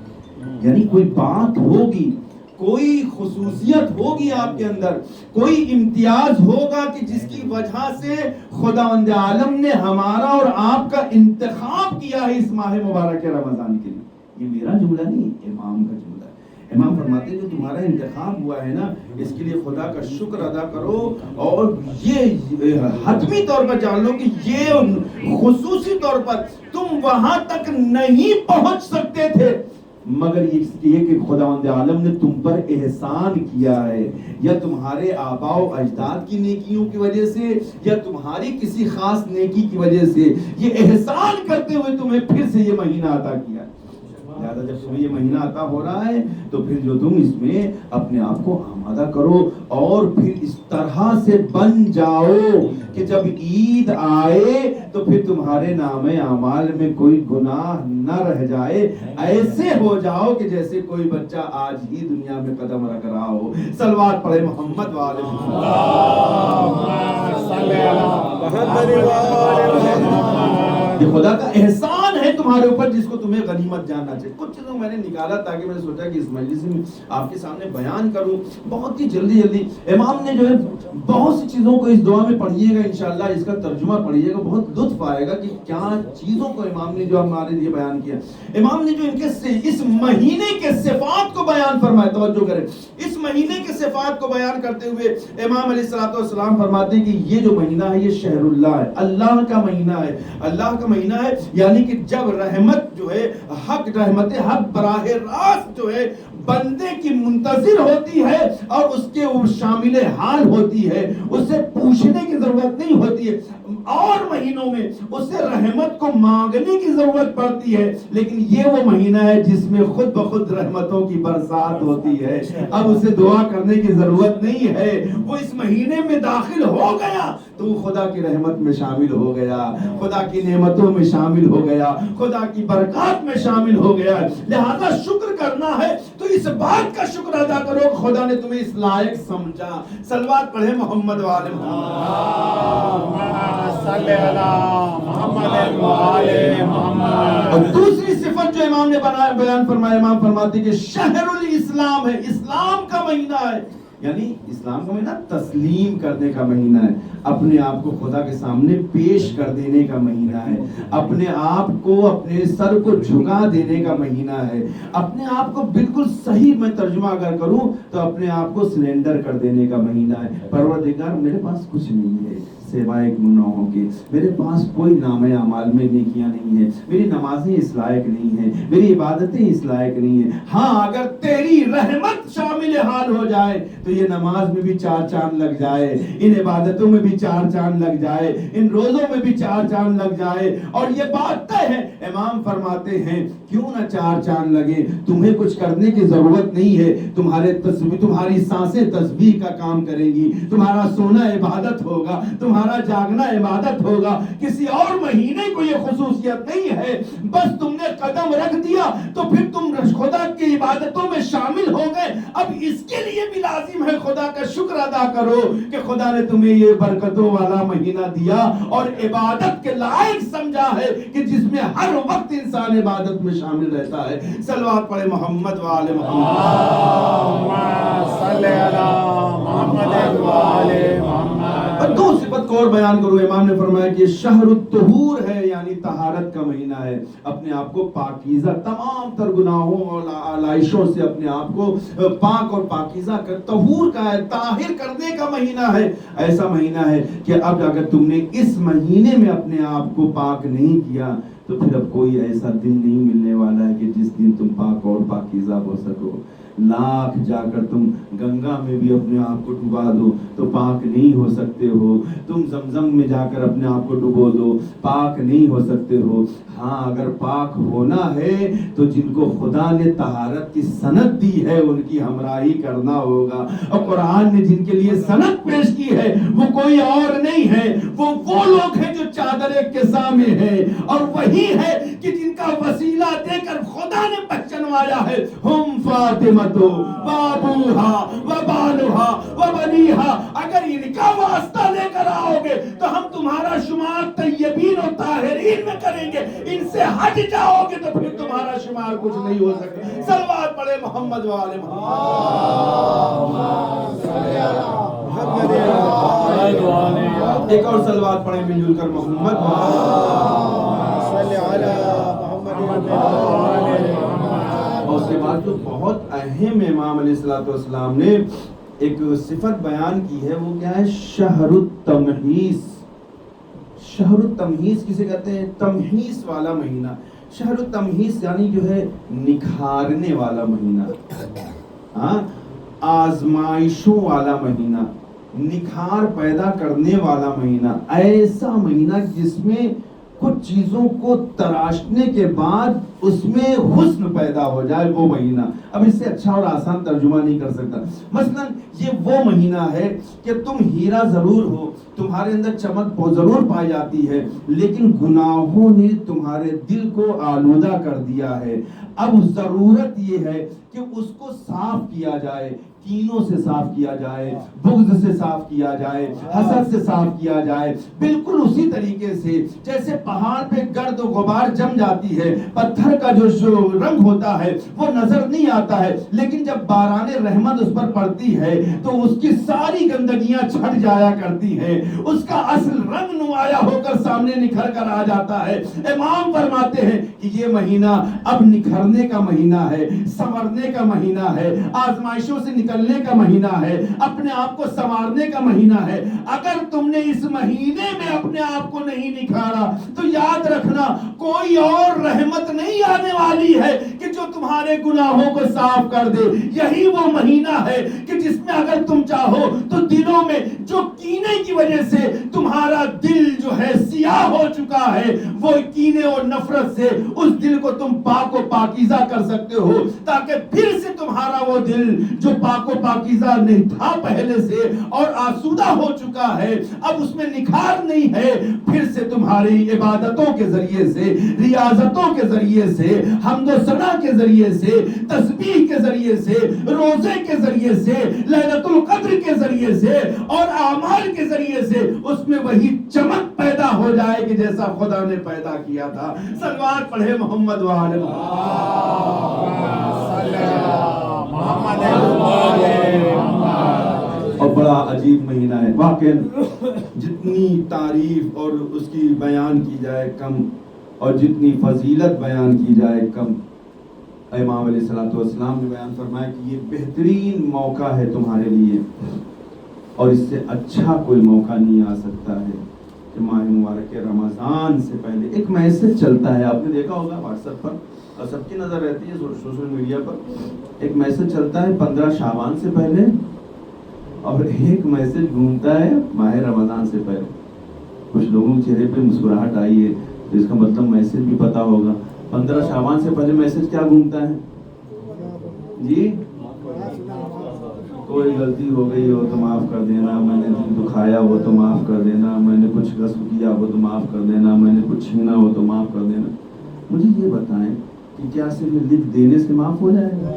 یعنی کوئی بات ہوگی، کوئی خصوصیت ہوگی آپ کے اندر، کوئی امتیاز ہوگا کہ جس کی وجہ سے خداوند عالم نے ہمارا اور آپ کا انتخاب کیا ہے اس ماہ مبارک رمضان کے لیے. یہ میرا جملہ نہیں، امام کا جملہ ہے. امام فرماتے ہیں جو تمہارا انتخاب ہوا ہے نا، اس کے لیے خدا کا شکر ادا کرو اور یہ حتمی طور پر جان لو کہ یہ خصوصی طور پر تم وہاں تک نہیں پہنچ سکتے تھے مگر اس لیے کہ خداوند عالم نے تم پر احسان کیا ہے، یا تمہارے آباء و اجداد کی نیکیوں کی وجہ سے یا تمہاری کسی خاص نیکی کی وجہ سے یہ احسان کرتے ہوئے تمہیں پھر سے یہ مہینہ عطا کیا. لہذا جب تمہیں یہ مہینہ عطا ہو رہا ہے تو پھر جو تم اس میں اپنے آپ کو آمادہ کرو اور پھر اس طرح سے بن جاؤ کہ جب عید آئے تو پھر تمہارے نام اعمال میں کوئی گناہ نہ رہ جائے. ایسے ہو جاؤ کہ جیسے کوئی بچہ آج ہی دنیا میں قدم رکھ رہا ہو. صلوات پڑھے محمد والے یہ خدا کا احسان ہے تمہارے اوپر جس کو تمہیں غنیمت جاننا چاہیے. کچھ چیزوں میں نے نکالا تاکہ میں نے سوچا کہ اس مجلس میں آپ کے سامنے بیان کروں بہت ہی جلدی. امام نے جو ہے بہت سی چیزوں کو اس دعا میں پڑھیے گا انشاءاللہ، اس کا ترجمہ پڑھیے گا، بہت لطف آئے گا کہ کیا چیزوں کو امام نے جو ہمارے لیے بیان کیا. امام نے جو ان کے اس مہینے کے صفات کو بیان فرمایا، توجہ کریں، اس مہینے کے صفات کو بیان کرتے ہوئے امام علیہ الصلوۃ والسلام فرماتے ہیں کہ یہ جو مہینہ ہے یہ شہر اللہ ہے، اللہ کا مہینہ ہے. اللہ کا مہینہ ہے یعنی کہ جب رحمت جو ہے رحمت حق براہ راست جو ہے بندے کی منتظر ہوتی ہے اور اس کے شامل حال ہوتی ہے، اس سے پوچھنے کی ضرورت نہیں ہوتی ہے. اور مہینوں میں اس سے رحمت کو مانگنے کی ضرورت پڑتی ہے، لیکن یہ وہ مہینہ ہے جس میں خود بخود رحمتوں کی برسات ہوتی ہے. اب اسے دعا کرنے کی ضرورت نہیں ہے، وہ اس مہینے میں داخل ہو گیا تو وہ خدا کی رحمت میں شامل ہو گیا، خدا کی نعمتوں میں شامل ہو گیا، خدا کی برکات میں شامل ہو گیا. لہذا شکر کرنا ہے تو اس بات کا شکر ادا کرو کہ خدا نے تمہیں اس لائق سمجھا. صلوات پڑھے محمد والے محمد. اور دوسری صفت جو امام نے بیان فرمایا، امام فرماتے کہ شہر الاسلام ہے، اسلام کا مہینہ ہے. یعنی اسلام کا مہینہ تسلیم کرنے کا مہینہ ہے، اپنے آپ کو خدا کے سامنے پیش کر دینے کا مہینہ ہے، اپنے آپ کو اپنے سر کو جھکا دینے کا مہینہ ہے، اپنے آپ کو بالکل صحیح میں ترجمہ اگر کروں تو اپنے آپ کو سلنڈر کر دینے کا مہینہ ہے. پروردگار میرے پاس کچھ نہیں ہے سوائے گناہوں کے، میرے پاس کوئی نام اعمال میں نیکیاں نہیں ہیں، میری نمازیں اس لائق نہیں ہیں، میری عبادتیں اس لائق نہیں ہیں. ہاں اگر تیری رحمت شامل حال ہو جائے تو یہ نماز میں بھی 4 چاند لگ جائے، ان عبادتوں میں بھی 4 چاند لگ جائے، ان روزوں میں بھی 4 چاند لگ جائے. اور یہ بات طے ہے، امام فرماتے ہیں کیوں نہ 4 چاند لگے، تمہیں کچھ کرنے کی ضرورت نہیں ہے. تمہاری سانسیں تسبیح کا کام کریں گی، تمہارا سونا عبادت ہوگا، تمہارا جاگنا عبادت ہوگا. کسی اور مہینے کو یہ خصوصیت نہیں ہے، بس تم نے قدم رکھ دیا تو پھر تم خدا کی عبادتوں میں شامل ہو گئے. اب اس کے لیے بھی لازم ہے خدا کا شکر ادا کرو کہ خدا نے تمہیں یہ برکتوں والا مہینہ دیا اور عبادت کے لائق سمجھا ہے کہ جس میں ہر وقت انسان عبادت میں شامل رہتا ہے. صلوات پڑھے محمد وآل محمد. اور دو صفت کو اور بیان کروں. امام نے فرمایا کہ شہر الطہور ہے یعنی طہارت کا مہینہ ہے، اپنے آپ کو پاکیزہ تمام تر گناہوں اور آلائشوں سے اپنے آپ کو پاک اور پاکیزہ کر طہور کا ہے، طاہر کرنے کا مہینہ ہے. ایسا مہینہ ہے کہ اب اگر تم نے اس مہینے میں اپنے آپ کو پاک نہیں کیا تو پھر اب کوئی ایسا دن نہیں ملنے والا ہے کہ جس دن تم پاک اور پاکیزہ ہو سکو. لاکھ جا کر تم گنگا میں بھی اپنے آپ کو ڈبا دو تو پاک نہیں ہو سکتے ہو، تم زمزم میں جا کر اپنے آپ کو ڈبو دو پاک نہیں ہو سکتے ہو. ہاں اگر پاک ہونا ہے تو جن کو خدا نے طہارت کی سند دی ہے ان کی ہمراہی کرنا ہوگا. اور قرآن نے جن کے لیے سند پیش کی ہے وہ کوئی اور نہیں ہے، وہ لوگ ہیں جو چادر قصا میں ہیں، اور وہی ہے کہ جن کا وسیلہ دے کر خدا نے پہچنوایا ہے. ہم فاطمہ بابوہا وبالوہا وبنیہا. اگر ان کا واسطہ لے کر آؤ گے تو ہم تمہارا شمار طیبین و طاہرین دین میں کریں گے، ان سے ہٹ جاؤ گے تو پھر تمہارا شمار کچھ نہیں ہو سکتا. صلوات پڑھے محمد وآل محمد. ایک اور صلوات پڑھیں مل جل کر محمد اور اس کے بعد جو بہت اہم امام علیہ السلام نے ایک صفت بیان کی ہے وہ کیا ہے؟ شہر التمحیص. شہر التمحیص کسے کہتے ہیں؟ تمحیص والا مہینہ. شہر التمحیص یعنی جو ہے نکھارنے والا مہینہ، ہاں، آزمائشوں والا مہینہ، نکھار پیدا کرنے والا مہینہ، ایسا مہینہ جس میں کچھ چیزوں کو تراشنے کے بعد اس میں حسن پیدا ہو جائے، وہ مہینہ. اب اس سے اچھا اور آسان ترجمہ نہیں کر سکتا. مثلا یہ وہ مہینہ ہے کہ تم ہیرا ضرور ہو، تمہارے اندر چمک ضرور پائی جاتی ہے، لیکن گناہوں نے تمہارے دل کو آلودہ کر دیا ہے. اب ضرورت یہ ہے کہ اس کو صاف کیا جائے، کینوں سے صاف کیا جائے، بغض سے صاف کیا جائے، حسد سے صاف کیا جائے. بالکل اسی طریقے سے جیسے پہاڑ پہ گرد و غبار جم جاتی ہے، پتھر کا جو رنگ ہوتا ہے وہ نظر نہیں آتا ہے، لیکن جب باران رحمت اس پر پڑتی ہے تو اس کی ساری گندگیاں چھٹ جایا کرتی ہیں، اس کا اصل رنگ نمایاں ہو کر سامنے نکھر کر آ جاتا ہے. امام فرماتے ہیں کہ یہ مہینہ اب نکھرنے کا مہینہ ہے، سنورنے کا مہینہ ہے، آزمائشوں سے نکلنے کا مہینہ ہے، اپنے آپ کو سنوارنے کا مہینہ ہے. اگر تم نے اس مہینے میں اپنے آپ کو نہیں نکھارا تو یاد رکھنا کوئی اور رحمت نہیں آنے والی ہے کہ جو تمہارے گناہوں کو صاف کر دے. یہی وہ مہینہ ہے کہ جس میں اگر تم چاہو تو دلوں میں جو کینے کی وجہ سے تمہارا دل جو ہے سیاہ ہو چکا ہے، وہ کینے اور نفرت سے اس دل کو تم پاک و پاکیزہ کر سکتے ہو، تاکہ پھر سے تمہارا وہ دل جو پاک و پاکیزہ نہیں تھا پہلے سے اور آسودہ ہو چکا ہے، اب اس میں نکھار نہیں ہے، پھر سے تمہاری عبادتوں کے ذریعے سے، ریاضتوں کے ذریعے سے، حمد و ثنا کے ذریعے سے، تسبیح کے ذریعے سے، روزے کے ذریعے سے، لیلۃ القدر کے ذریعے سے اور اعمال کے ذریعے سے اس میں وہی چمک پیدا ہو جائے کہ جیسا خدا نے پیدا کیا تھا. صلوات پڑھے محمد وآل محمد. اور بڑا عجیب مہینہ ہے واقعا، جتنی تعریف اور اس کی بیان کی جائے کم، اور جتنی فضیلت بیان کی جائے کم. امام علیہ السلام نے بیان فرمایا کہ یہ بہترین موقع ہے تمہارے لیے، اور اس سے اچھا کوئی موقع نہیں آ سکتا ہے کہ ماہ مبارک رمضان سے پہلے ایک میسج چلتا ہے. آپ نے دیکھا ہوگا واٹس ایپ پر اور سب کی نظر رہتی ہے سوشل میڈیا پر، ایک میسج چلتا ہے 15 شعبان سے پہلے اور ایک میسج گھومتا ہے ماہ رمضان سے پہلے. کچھ لوگوں کے چہرے پہ مسکراہٹ آئی ہے تو اس کا مطلب میسج بھی پتا ہوگا. 15 شعبان سے پہلے میسج کیا گھومتا ہے جی؟ کوئی غلطی ہو گئی ہو تو معاف کر دینا، میں نے دل دکھایا ہو تو معاف کر دینا، میں نے کچھ غصب کیا ہو تو معاف کر دینا، میں نے کچھ چھینا ہو تو معاف کر دینا. مجھے یہ بتائیں کہ کیا صرف لکھ دینے سے معاف ہو جائے گا؟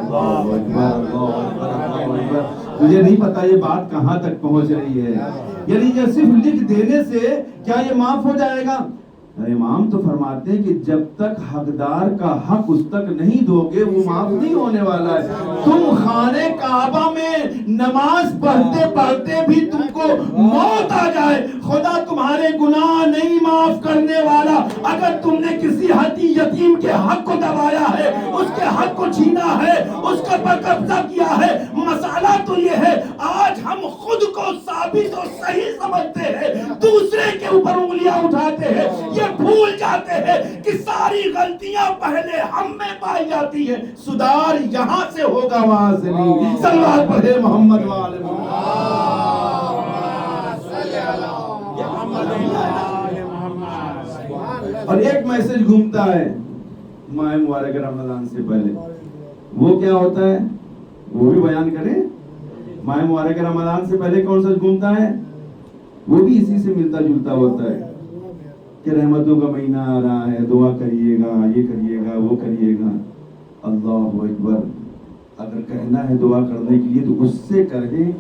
اللہ اکبر، اللہ اکبر، اللہ اکبر. مجھے نہیں پتا یہ بات کہاں تک پہنچ رہی ہے. یعنی یہ صرف لکھ دینے سے کیا یہ معاف ہو جائے گا؟ امام تو فرماتے ہیں کہ جب تک حقدار کا حق اس تک نہیں دو گے وہ معاف نہیں ہونے والا ہے. تم خانہ کعبہ میں نماز پڑھتے پڑھتے بھی تم کو موت آ جائے، خدا تمہارے گناہ نہیں معاف کرنے والا. اگر تم نے کسی یتیم کے حق کو دبایا ہے، اس کے حق کو چھینا ہے، اس کے پر قبضہ کیا ہے، مسئلہ تو یہ ہے آج ہم خود کو ثابت اور صحیح سمجھتے ہیں، دوسرے کے اوپر انگلیاں اٹھاتے ہیں. یہ بھول جاتے ہیں کہ ساری غلطیاں پہلے ہم میں پائی جاتی ہیں، سدھار یہاں سے ہوگا وہاں سے نہیں. صلوات پڑھے محمد وآل محمد. اور ایک میسج گھومتا ہے ماہ مبارک رمضان سے پہلے، وہ کیا ہوتا ہے وہ بھی بیان کریں. ماہ مبارک رمضان سے پہلے کون سا گھومتا ہے؟ وہ بھی اسی سے ملتا جلتا ہوتا ہے کہ رحمتوں کا مہینہ آ رہا ہے، دعا کریے گا، یہ کریے گا، وہ کریے گا. اللہ اکبر. اگر کہنا ہے دعا کرنے کے لیے تو اس سے کریں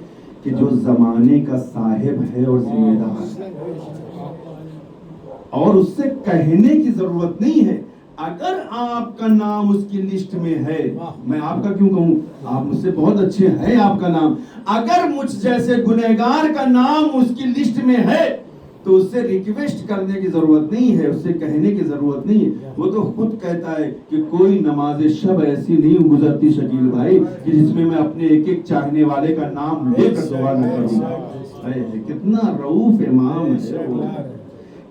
کہ جو زمانے کا صاحب ہے اور ذمہ دار ہے. اور اس سے کہنے کی ضرورت نہیں ہے. اگر آپ کا نام اس کی لسٹ میں ہے، میں آپ کا کیوں کہوں، آپ مجھ سے بہت اچھے ہیں، آپ کا نام اگر مجھ جیسے گنہگار کا نام اس کی لسٹ میں ہے تو اس سے ریکویسٹ کرنے کی ضرورت نہیں ہے، اس سے کہنے کی ضرورت نہیں ہے. وہ تو خود کہتا ہے کہ کوئی نماز شب ایسی نہیں گزرتی شکیل بھائی کہ جس میں میں اپنے ایک ایک چاہنے والے کا نام لے کر دعا نہ کروں. کتنا رؤوف امام ہے وہ،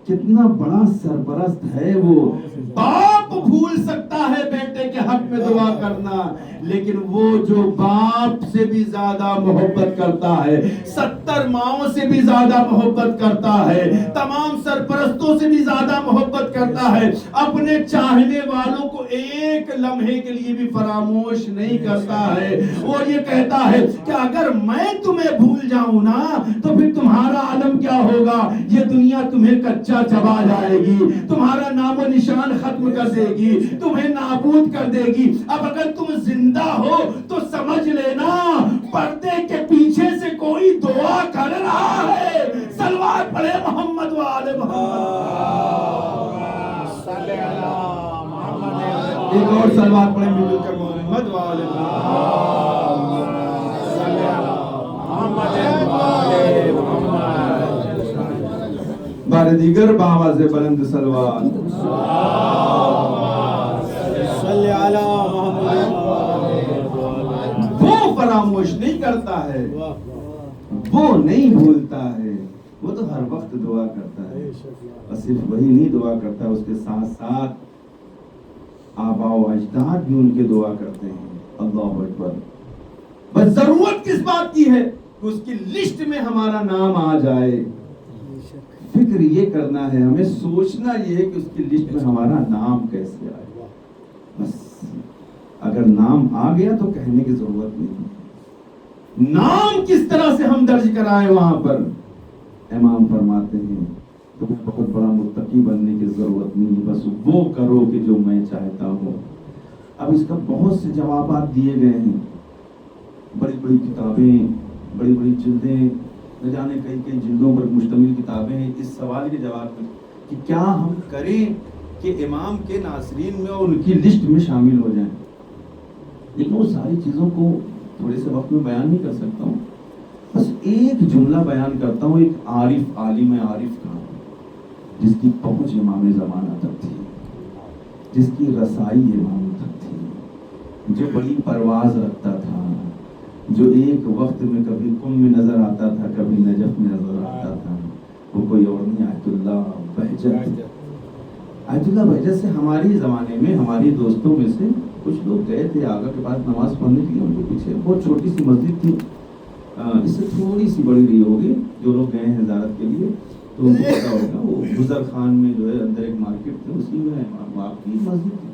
کتنا بڑا سرپرست ہے وہ. باپ بھول سکتا ہے بیٹے کے حق میں دعا کرنا، لیکن وہ جو باپ سے بھی زیادہ محبت کرتا ہے، 70 ماؤں سے بھی زیادہ محبت کرتا ہے، تمام سرپرستوں سے بھی زیادہ محبت کرتا ہے، اپنے چاہنے والوں کو ایک لمحے کے لیے بھی فراموش نہیں کرتا ہے. وہ یہ کہتا ہے کہ اگر میں تمہیں بھول جاؤں نا تو پھر تمہارا عالم کیا ہوگا، یہ دنیا تمہیں کچا چبا جائے گی، تمہارا نام و نشان ختم کر دے گی، تمہیں نابود کر دے گی. اب اگر تم زندہ ہو تو سمجھ لینا پردے کے پیچھے سے کوئی دعا کر رہا ہے. صلوات پڑھے محمد و آل محمد. ایک اور صلوات پڑھے مل کر محمد و آل بار دیگر بآواز بلند صلوات. وہ فراموش نہیں کرتا ہے، وہ نہیں بھولتا ہے، وہ تو ہر وقت دعا کرتا ہے. اور صرف وہی نہیں دعا کرتا، اس کے ساتھ ساتھ آباء و اجداد بھی ان کے دعا کرتے ہیں. اللہ اکبر. بس ضرورت کس بات کی ہے کہ اس کی لسٹ میں ہمارا نام آ جائے. فکر یہ کرنا ہے، ہمیں سوچنا یہ ہے کہ اس کی لسٹ میں ہمارا نام کیسے آئے. بس اگر نام آ گیا تو کہنے کی ضرورت نہیں. نام کس طرح سے ہم درج کرائیں وہاں پر امام فرماتے ہیں تمہیں بہت بڑا متقی بننے کی ضرورت نہیں، بس وہ کرو کہ جو میں چاہتا ہوں. اب اس کا بہت سے جوابات دیے گئے ہیں، بڑی بڑی کتابیں، بڑی بڑی جلدیں، نہ جانے کئی کئی جلدوں پر مشتمل کتابیں ہیں اس سوال کے جواب میں کہ کیا ہم کریں کہ امام کے ناصرین میں اور ان کی لسٹ میں شامل ہو جائیں. لیکن وہ ساری چیزوں کو تھوڑے سے وقت میں بیان نہیں کر سکتا ہوں. بس ایک جملہ بیان کرتا ہوں، ایک عارف، عالم عارف کا، جس کی پہنچ امام زمانہ تک تھی، جس کی رسائی امام تک تھی، جو بڑی پرواز رکھتا تھا، جو ایک وقت میں کبھی قم میں نظر آتا تھا، کبھی نجف میں نظر آتا تھا. وہ کوئی اور نہیں، آیت اللہ بہجت. آیت اللہ بہجت سے ہماری زمانے میں ہماری دوستوں میں سے کچھ لوگ گئے تھے آگا کے پاس نماز پڑھنے کے لیے. ان کے پیچھے بہت چھوٹی سی مسجد تھی، اس سے تھوڑی سی بڑی رہی ہوگی. جو لوگ گئے ہیں زیارت کے لیے تو ان کو پتا ہوگا، وہ گزر خان میں جو ہے اندر ایک مارکیٹ تھی، اسی میں آپ کی مسجد تھی،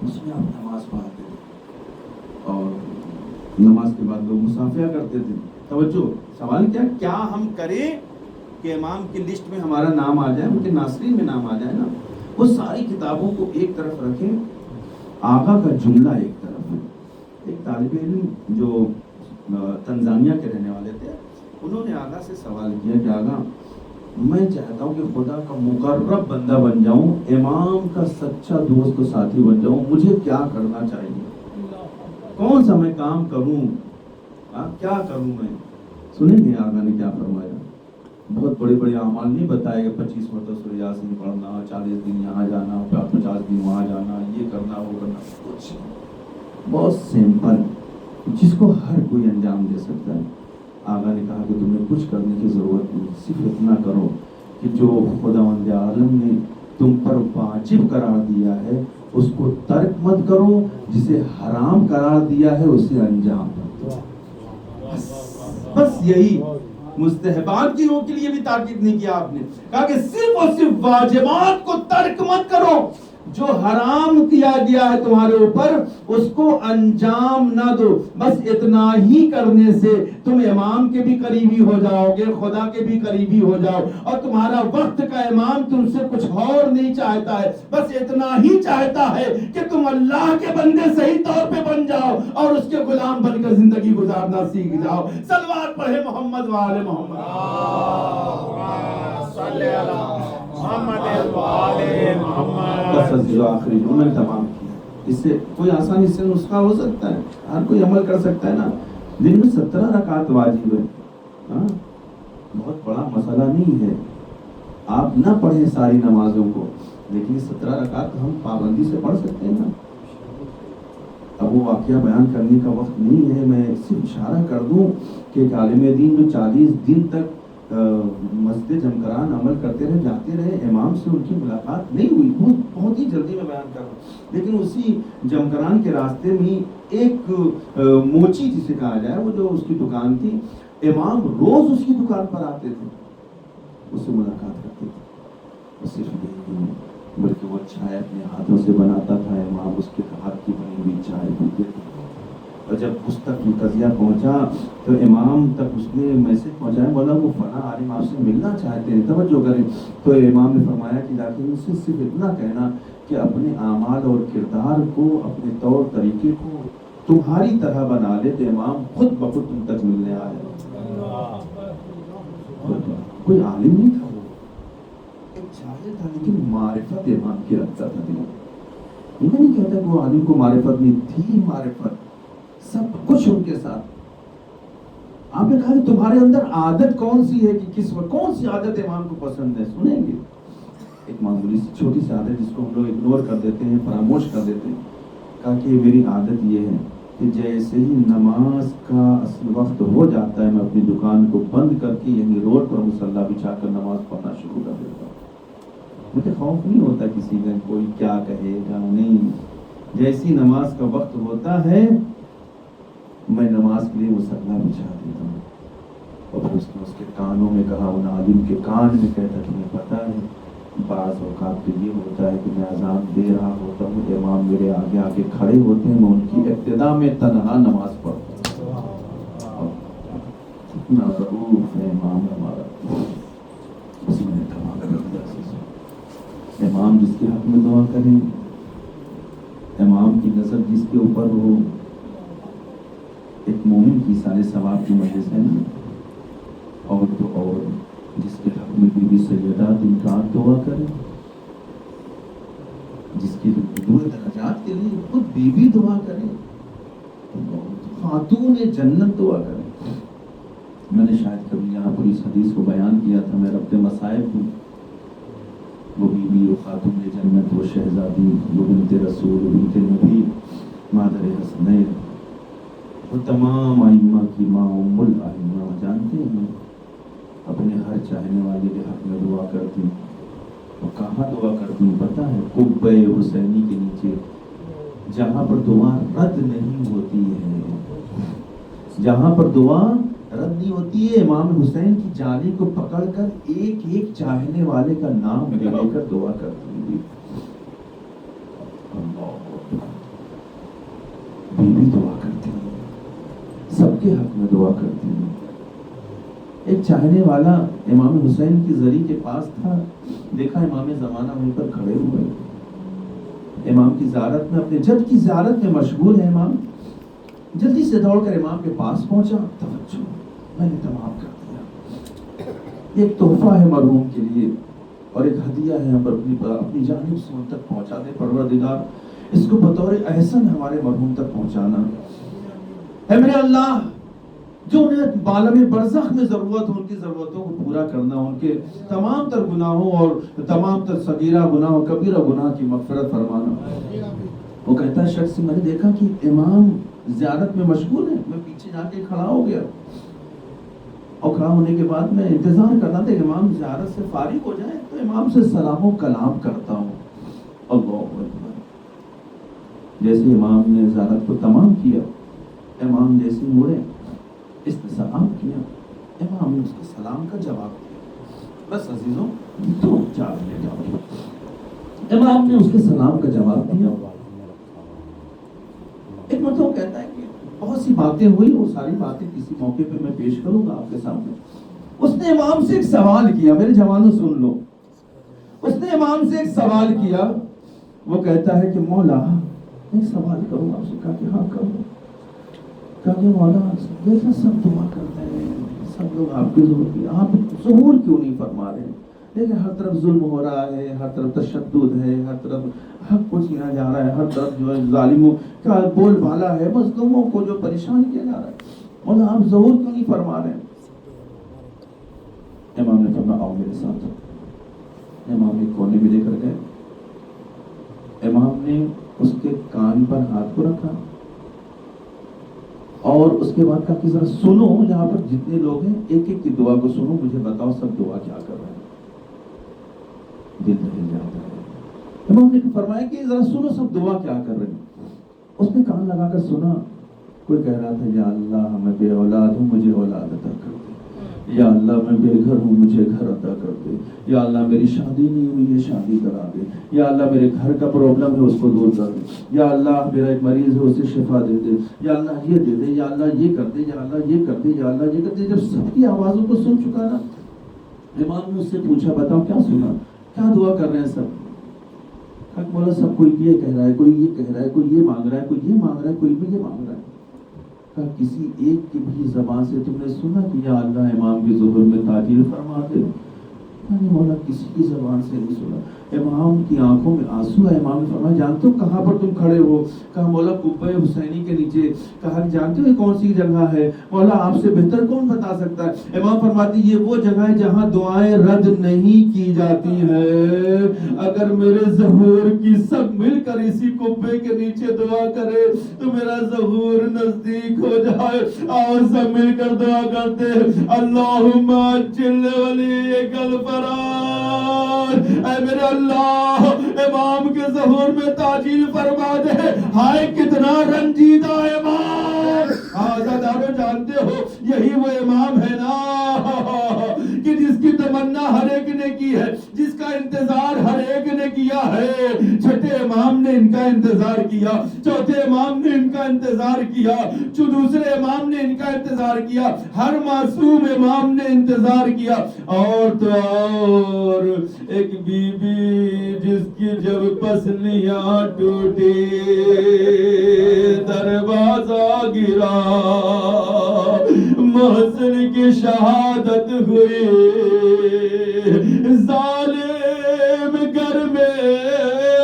اس میں آپ نماز پڑھاتے تھے اور نماز کے بعد لوگ مصافحہ کرتے تھے. توجہ، سوال کیا ہم کریں کہ امام کی لسٹ میں ہمارا نام آ جائے، ان کے ناصرین میں نام آ جائے نا. وہ ساری کتابوں کو ایک طرف رکھیں، آغا کا جملہ ایک طرف ہے. ایک طالب علم جو تنزانیہ کے رہنے والے تھے، انہوں نے آغا سے سوال کیا کہ آغا میں چاہتا ہوں کہ خدا کا مقرب بندہ بن جاؤں، امام کا سچا دوست و ساتھی بن جاؤں، مجھے کیا کرنا چاہیے، کون سا میں کام کروں، کیا کروں میں. سنیں گے آغا نے کیا فرمایا. بہت بڑے بڑے اعمال نہیں بتائے گا، 25 مرتبہ سورہ یاسین پڑھنا، 40 دن یہاں جانا، 50 دن وہاں جانا، یہ کرنا وہ کرنا. کچھ بہت سمپل، جس کو ہر کوئی انجام دے سکتا ہے. آغا نے کہا کہ تمہیں کچھ کرنے کی ضرورت نہیں، صرف اتنا کرو کہ جو خداوند عالم نے تم پر واجب قرار دیا ہے اس کو ترک مت کرو، جسے حرام قرار دیا ہے اسے انجام دو. بس یہی. مستحبات کی کے لیے بھی تاکید نہیں کیا آپ نے، کہا کہ صرف اور صرف واجبات کو ترک مت کرو، جو حرام کیا گیا ہے تمہارے اوپر اس کو انجام نہ دو. بس اتنا ہی کرنے سے تم امام کے بھی قریبی ہو جاؤ گے، خدا کے بھی قریبی ہو جاؤ. اور تمہارا وقت کا امام تم سے کچھ اور نہیں چاہتا ہے، بس اتنا ہی چاہتا ہے کہ تم اللہ کے بندے صحیح طور پہ بن جاؤ اور اس کے غلام بن کر زندگی گزارنا سیکھ جاؤ. صلوات پڑھے محمد و آل محمد. بس آخری جملہ تمام کیا. اس سے کوئی آسانی سے نسخہ ہو سکتا ہے, ہر کوئی عمل کر سکتا ہے نا. دن میں 17 رکعت واجب ہے, ہاں بہت بڑا مسئلہ نہیں ہے. آپ نہ پڑھیں ساری نمازوں کو, لیکن 17 رکعت ہم پابندی سے پڑھ سکتے ہیں نا. اب وہ واقعہ بیان کرنے کا وقت نہیں ہے, میں صرف اشارہ کر دوں کہ ایک عالم دین جو 40 دن تک مسجد جمکران عمل کرتے رہے, جاتے رہے, امام سے ان کی ملاقات نہیں ہوئی. بہت ہی جلدی میں بیان کر رہا ہوں, لیکن اسی جمکران کے راستے میں ایک موچی جسے کہا جائے, وہ جو اس کی دکان تھی, امام روز اس کی دکان پر آتے تھے, اس سے ملاقات کرتے تھے. اور صرف یہی نہیں بلکہ وہ چائے اپنے ہاتھوں سے بناتا تھا, امام اس کے ہاتھ کی بنی ہوئی چائے پیتے تھے. اور جب اس تک قضیہ پہنچا تو امام تک اس نے میسج پہنچایا, بولا وہ فلاں عالم آپ سے ملنا چاہتے ہیں, توجہ کریں. تو امام نے فرمایا کہ جا کے ان سے صرف اتنا کہنا کہ اپنے اعمال اور کردار کو, اپنے طور طریقے کو تمہاری طرح بنا لے, تو امام خود بخود تم تک ملنے آئے. کوئی عالم نہیں تھا, وہ ایک جاہل تھا, لیکن معرفت امام کی رکھتا تھا دل میں. میں نہیں کہتا کہ وہ عالم کو معرفت نہیں تھی, معرفت سب کچھ ان کے ساتھ. آپ نے کہا کہ تمہارے اندر عادت کون سی ہے, کہ کس وقت کون سی عادت امام کو پسند ہے. سنیں گے ایک معمولی سی چھوٹی سی عادت جس کو ہم لوگ اگنور کر دیتے ہیں, فراموش کر دیتے ہیں. کہا کہ میری عادت یہ ہے کہ جیسے ہی نماز کا اصل وقت ہو جاتا ہے, میں اپنی دکان کو بند کر کے یہیں روڈ پر مصلی بچھا کر نماز پڑھنا شروع کر دیتا ہوں. مجھے خوف نہیں ہوتا کسی کا کوئی کیا کہے گا, نہیں. جیسی نماز کا وقت ہوتا ہے میں نماز کے لیے مصلی بچھا دیتا ہوں. اور پھر اس کے کانوں میں کہا, ان عالم کے کان میں کہتا کہ تمہیں پتہ ہے بعض اوقات تو یہ ہوتا ہے کہ میں اذان دے رہا ہوتا ہوں, امام میرے آگے آ کے کھڑے ہوتے ہیں, میں ان کی ابتدا میں تنہا نماز پڑھتا ہوں. اتنا رؤوف ہے امام ہمارا, اسی نے تمام کر دیا. امام جس کے حق میں دعا کریں, امام کی نظر جس کے اوپر ہو, ایک مومن کی سارے ثواب کی مجلس ہے نا. اور تو اور جس کے حق میں بی بی سیدہ انکار دعا کرے, جس کی دعا درجات کے لیے خود بی بی دعا کرے, خاتون جنت دعا کرے. میں نے شاید کبھی یہاں پر اس حدیث کو بیان کیا تھا, میں ربط مصائب ہوں. وہ بی بی, وہ خاتون جنت, وہ شہزادی, وہ بنت رسول, وہ بنت نبی, مادر حسنین, وہ تمام ائمہ کی ماں, ام الائمہ. جانتے ہیں اپنے ہر چاہنے والے کے حق میں دعا کرتی ہوں. اور کہاں دعا کرتی ہوں پتہ ہے؟ قبہ حسینی کے نیچے, جہاں پر دعا رد نہیں ہوتی ہے, جہاں پر دعا رد نہیں ہوتی ہے, امام حسین کی جالی کو پکڑ کر ایک ایک چاہنے والے کا نام لے کر دعا کرتی ہوں. بیوی دعا کرتی ہوں, سب کے حق میں دعا کرتی ہوں. ایک چاہنے والا امام حسین کی زری کے پاس تھا, دیکھا امام زمانہ وہیں پر کھڑے ہوئے, امام کی زیارت میں, اپنے جد کی زیارت میں مشغول ہے. امام جلدی سے دوڑ کر امام کے پاس پہنچا, توجہ میں نے تمام کر دیا. ایک تحفہ ہے مرحوم کے لیے اور ایک ہدیہ ہے, ہم اپنی جانب سے ان تک پہنچا دے. پروردگار اس کو بطور احسن ہمارے مرحوم تک پہنچانا. اے میرے اللہ, جو انہیں عالم برزخ میں ضرورت ہو, ان کی ضرورتوں کو پورا کرنا, ان کے تمام تر گناہوں اور تمام تر صغیرہ گناہ اور کبیرہ گناہ کی مغفرت فرمانا. وہ کہتا ہے شخص, میں نے دیکھا کہ امام زیارت میں مشغول ہے, میں پیچھے جا کے کھڑا ہو گیا, اور کھڑا ہونے کے بعد میں انتظار کرنا تھا کہ امام زیارت سے فارغ ہو جائے تو امام سے سلام و کلام کرتا ہوں. اللہ اکبر. جیسے امام نے زیارت کو تمام کیا, امام جیسے مڑے, اس نے سلام کیا, امام نے اس کے سلام کا جواب دیا. بس عزیزوں, تو چار لے جاؤ. امام نے اس کے سلام کا جواب دیا. ایک مرتبہ کہتا ہے کہ بہت سی باتیں ہوئی, وہ ساری باتیں کسی موقع پہ میں پیش کروں گا آپ کے سامنے. اس نے امام سے ایک سوال کیا, میرے جوانوں سن لو. اس نے امام سے ایک سوال کیا, وہ کہتا ہے کہ مولا ایک سوال کروں آپ سے. کہا کہ ہاں کرو. کہا کہ مولا جیسا سب دعا کرتے ہیں, سب لوگ آپ کی ضرورت ہے, آپ ظہور کیوں نہیں فرما رہے, لیکن ہر طرف ظلم ہو رہا ہے، ہر طرف تشدد ہے، ہر طرف حق کو چھینا جا رہا ہے، ہر طرف جو ہے ظالموں کا بول بالا ہے، مظلوموں کو جو پریشان کیا جا رہا ہے، اور آپ ظہور کیوں نہیں فرما رہے ہیں؟ امام نے فرمایا آؤ میرے ساتھ۔ امام ایک کونے میں لے کر گئے، امام نے اس کے کان پر ہاتھ کو رکھا اور اس کے بعد کہا کہ ذرا سنو، یہاں پر جتنے لوگ ہیں ایک ایک کی دعا کو سنو، مجھے بتاؤ سب دعا کیا کر رہے ہیں۔ دل دہل جاتا ہے۔ امام نے فرمایا کہ ذرا سنو سب دعا کیا کر رہے ہیں۔ اس نے کان لگا کر سنا، کوئی کہہ رہا تھا یا اللہ میں بے اولاد ہوں، مجھے اولاد عطا کر دے، یا اللہ میں بے گھر ہوں، مجھے گھر عطا کر دے، یا اللہ میری شادی نہیں ہوئی ہے، شادی کرا دے، یا اللہ میرے گھر کا پرابلم ہے اس کو دور کر دے، یا اللہ میرا ایک مریض ہے اسے شفا دے دے، یا اللہ یہ دے دے، یا اللہ یہ کر دے، یا اللہ یہ کر دے، یا اللہ یہ کر دے۔ جب سب کی آوازوں کو سن چکا نا، امام نے اس سے پوچھا بتاؤ کیا سنا، کیا دعا کر رہے ہیں سب؟ کہا مولا سب کوئی یہ کہہ رہا ہے، کوئی یہ کہہ رہا ہے، کوئی یہ مانگ رہا ہے، کوئی یہ مانگ رہا ہے، کوئی بھی یہ مانگ رہا ہے۔ کہا کسی ایک کی بھی زبان سے تم نے سنا کہ یا اللہ امام کی ظہور میں تعجیل فرما دے؟ مولا کسی کی زبان سے نہیں سنا۔ امام کی آنکھوں میں آنسو ہے۔ امام نے فرمایا جانتے ہو کہاں پر تم کھڑے ہو؟ کہا مولا قبہ حسینی کے نیچے۔ کہا جانتے ہو یہ کون سی جگہ ہے؟ مولا آپ سے بہتر کون بتا سکتا ہے؟ امام فرماتی یہ وہ جگہ ہے جہاں دعائیں رد نہیں کی جاتی ہیں۔ اگر میرے ظہور کی سب مل کر اسی قبے کے نیچے دعا کرے تو میرا ظہور نزدیک ہو جائے۔ اور سب مل کر دعا کرتے اللہم اجل ولیک الفرار، اے میرے اللہ امام کے ظہور میں تعجیل فرما دے۔ ہائے کتنا رنجیدہ امام! آزادارو جانتے ہو یہی وہ امام ہے نا کہ جس کی تمنا ہر ایک نے کی ہے، جس کا انتظار ہر ایک نے کیا ہے۔ چھٹے امام نے ان کا انتظار کیا، چوتھے امام نے ان کا انتظار کیا، دوسرے امام نے ان کا انتظار کیا، ہر معصوم امام نے انتظار کیا۔ اور تو اور ایک بی بی جس کی جب پسلیاں ٹوٹی دروازہ گرا، محسن کی شہادت ہوئی، ظالم گھر میں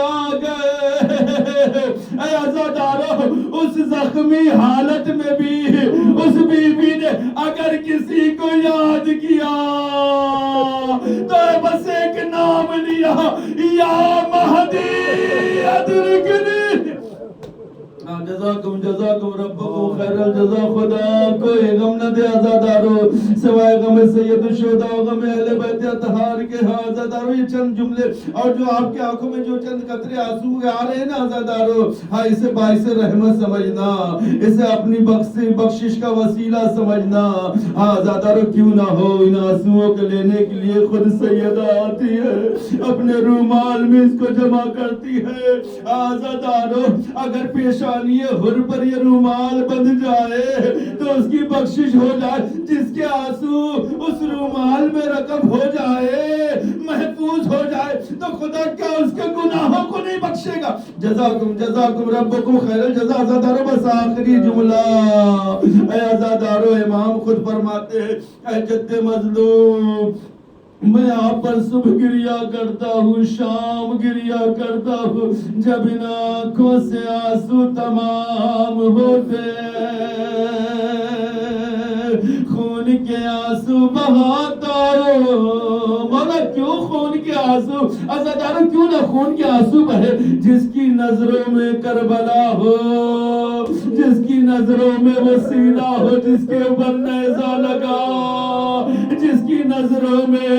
آ گئے۔ اے عزادارو اس زخمی حالت میں بھی اس بی بی نے اگر کسی کو یاد کیا تو بس ایک نام لیا، یا مہدی ادرکنی۔ جزاکم ربکم خیر الجزا۔ خدا کوئی غم نہ دے عزادارو سوائے غم سید الشہداء و غم اہل بیت اطہار کے۔ عزادارو یہ چند جملے اور جو آپ کی آنکھوں میں جو چند قطرے آنسو آ رہے ہیں نا عزادارو، ہاں اسے باعث رحمت سمجھنا، اسے اپنی بخشش کا وسیلہ سمجھنا۔ ہاں عزادارو کیوں نہ ہو ان آنسوؤں کو لینے کے لیے خود سیدہ آتی ہے، اپنے رومال میں اس کو جمع کرتی ہے۔ عزادارو اگر پیشانی حر پر یہ رومال بندھ جائے تو اس کی بخشش ہو جائے، جس کے آنسو اس رومال میں رقم ہو جائے، محفوظ ہو جائے، تو خدا کیا اس کے گناہوں کو نہیں بخشے گا؟ جزاکم ربکم خیر الجزا۔ عزادارو بس آخری جملہ، اے عزادارو امام خود فرماتے ہیں اے جد مظلوم میں آپ پر صبح گریا کرتا ہوں، شام گریا کرتا ہوں، جب ان آنکھوں سے آنسو تمام ہوتے خون کے آنسو بہاتا ہوں۔ مولا کیوں خون کے آنسو؟ عزادارو کیوں نہ خون کے آنسو بہے؟ جس کی نظروں میں کربلا ہو، جس کی نظروں میں وسیلہ ہو، جس کے اوپر نیزہ لگا، جس کی نظروں میں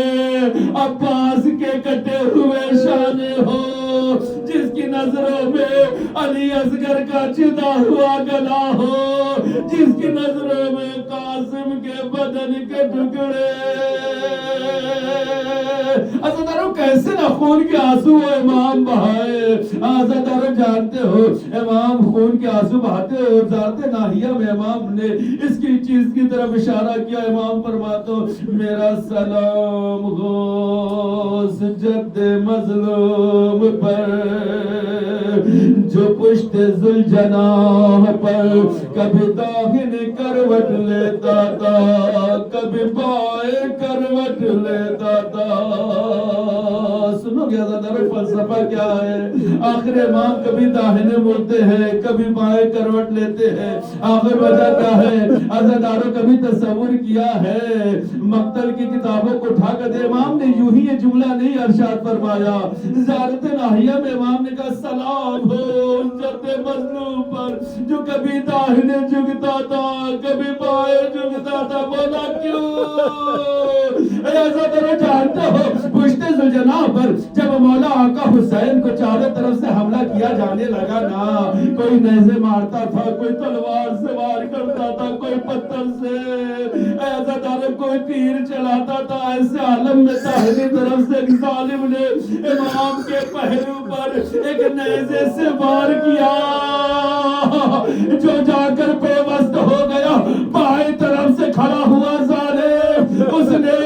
عباس کے کٹے ہوئے شانے ہو، جس کی نظروں میں علی اصغر کا چدا ہوا گلا ہو، جس کی نظروں میں قاسم کے بدن کے ٹکڑے۔ عزادارو کیسے نہ خون کے آنسو امام بہائے. عزادارو جانتے ہو امام خون کے آنسو بہاتے اور ذات ناحیہ میں امام نے اس کی چیز کی طرف اشارہ کیا. امام فرماتے ہو میرا سلام غوث جد مظلوم پر جو پشت ذوالجناح پر کبھی داہن کروٹ لیتا تھا کبھی بائیں کروٹ لیتا تھا. سنو گے عزادارو فلسفہ کیا ہے؟ آخر امام کبھی داہنے مڑتے ہیں کبھی بائیں کروٹ لیتے ہیں. آخر وجہ کیا ہے؟ عزادارو کبھی تصور کیا ہے مقتل کی کتابوں کو اٹھا کر دے. امام نے یوں ہی یہ جملہ نہیں ارشاد فرمایا. زیارت ناحیہ میں امام نے کہا سلام ہو جد مظلوم پر جو کبھی داہنے جھکتا تھا کبھی بائیں جھکتا تھا. بولا کیوں؟ اے عزادارو جانتے ہو پشت ذوالجناح پر جب مولا آقا حسین کو چاروں طرف سے حملہ کیا جانے لگا نا, کوئی نیزے مارتا تھا کوئی تلوار سے وار کرتا تھا کوئی پتھر سے. اے عزادارو کوئی تیر چلاتا تھا. ایسے عالم میں داہنی طرف سے ایک ظالم نے امام کے پہلو پر ایک نیزے سے وار کیا جو جا کر پیوست ہو گیا. بائیں طرف سے کھڑا ہوا ظالم اس نے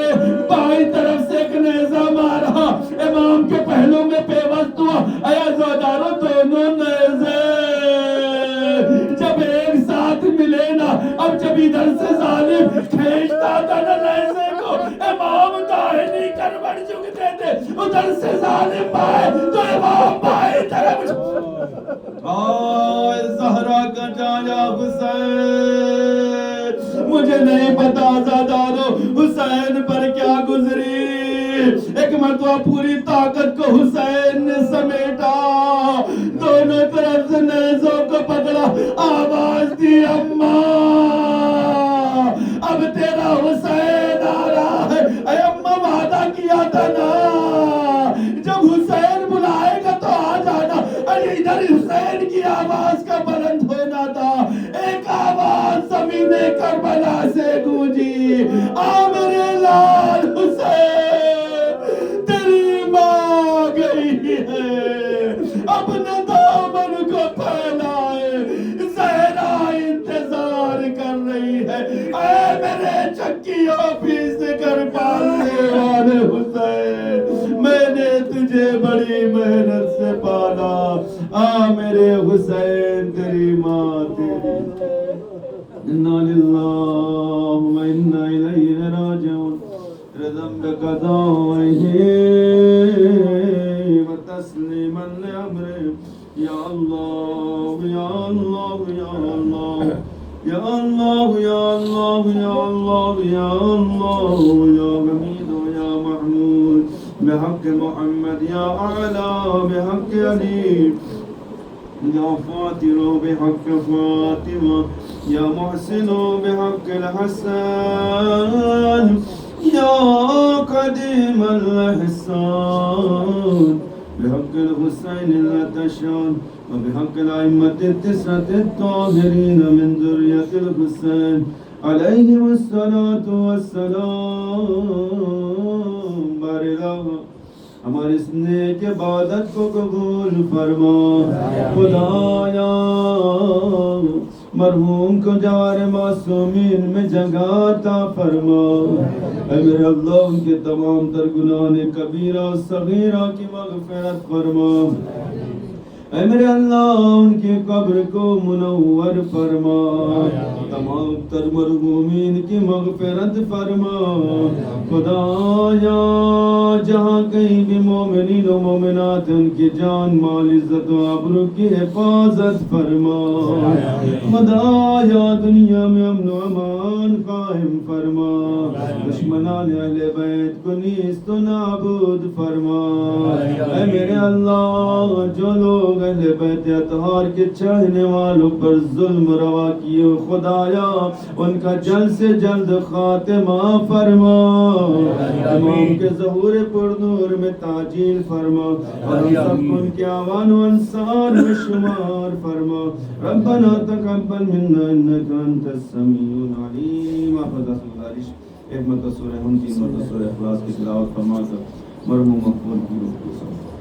بائیں طرف سے ایک نیزہ مارا امام کے پہلو میں پیوست ہوا. اے عزادارو دونوں نیزے جب ایک ساتھ ملے نا, اب جب ادھر سے ظالم کھینچتا تھا نا نیزے کو امام داہنی کروٹ جھکتے تھے, ادھر سے ظالم بائیں تو امام بائیں طرف. آئے زہرا کا جایا حسین. مجھے نہیں پتا عزادارو حسین پر کیا گزری. ایک مرتبہ پوری طاقت کو حسین نے سمیٹا, دونوں طرف سے نیزوں کو پکڑا, آواز دی اماں اب تیرا حسین آ رہا ہے. اے اماں وعدہ کیا تھا نا جب حسین بلائے گا تو آ جانا. ارے ادھر حسین کی آواز کا بلند ہونا تھا. ایک آواز زمین کربلا سے گونجی, آ میرے لال حسین تیری ماں گئی ہے اپنے دامن کو پھیلائے, زہرا انتظار کر رہی ہے. اے میرے چکی آفیس کر پالنے والے حسین, میں نے تجھے بڑی محنت سے پالا. آ میرے حسین تیری ماں تیری. انا للہ و انا الیہ راجعون. ذنبک دائہ و تسلیما لامرہ. یا اللہ یا اللہ یا اللہ یا اللہ یا اللہ یا اللہ یا اللہ یا حمید یا محمود بحق محمد یا اعلی بحق علی یا فاطر بحق فاطمہ یا محسن بحق الحسن یا قدیم الاحسان بحق الحسین الاتشان وبحق الائمة التسعة الطاهرين من ذرية الحسين عليهم الصلاة والسلام. بارک ہماری اس نیک عبادت کو قبول فرما. خدایا مرحوم کو جوار معصومین میں جگہ عطا فرما. اے میرے اللہ ان کے تمام تر گناہ کبیرہ و صغیرہ کی مغفرت فرما. اے میرے اللہ ان کی قبر کو منور فرما. تمام تر مرحومین کی مغفرت فرما. خدایا جہاں کہیں بھی مومنین و مومنات ان کی جان مال عزت و آبرو کی حفاظت فرما. خدایا دنیا میں امن و امان قائم فرما. دشمنان اہل بیت کو نیست و نابود فرما. اے میرے اللہ جو لوگ اہل بیت اطہار کے چاہنے والوں پر ظلم روا کیے خدایا ان کا جلد سے جلد خاتمہ فرما. امام کے ظہور پر نور میں تاجیل فرما اور ہم سب ان کے آوان و انصار میں شمار فرما. ربنا تقبل منا انك انت السميع العليم. حفظ گزارش ایک مرتبہ سورہ ہم 3 مرتبہ سورہ اخلاص کی تلاوت فرما کر مرحوم مقبول کی روح کو سمجھ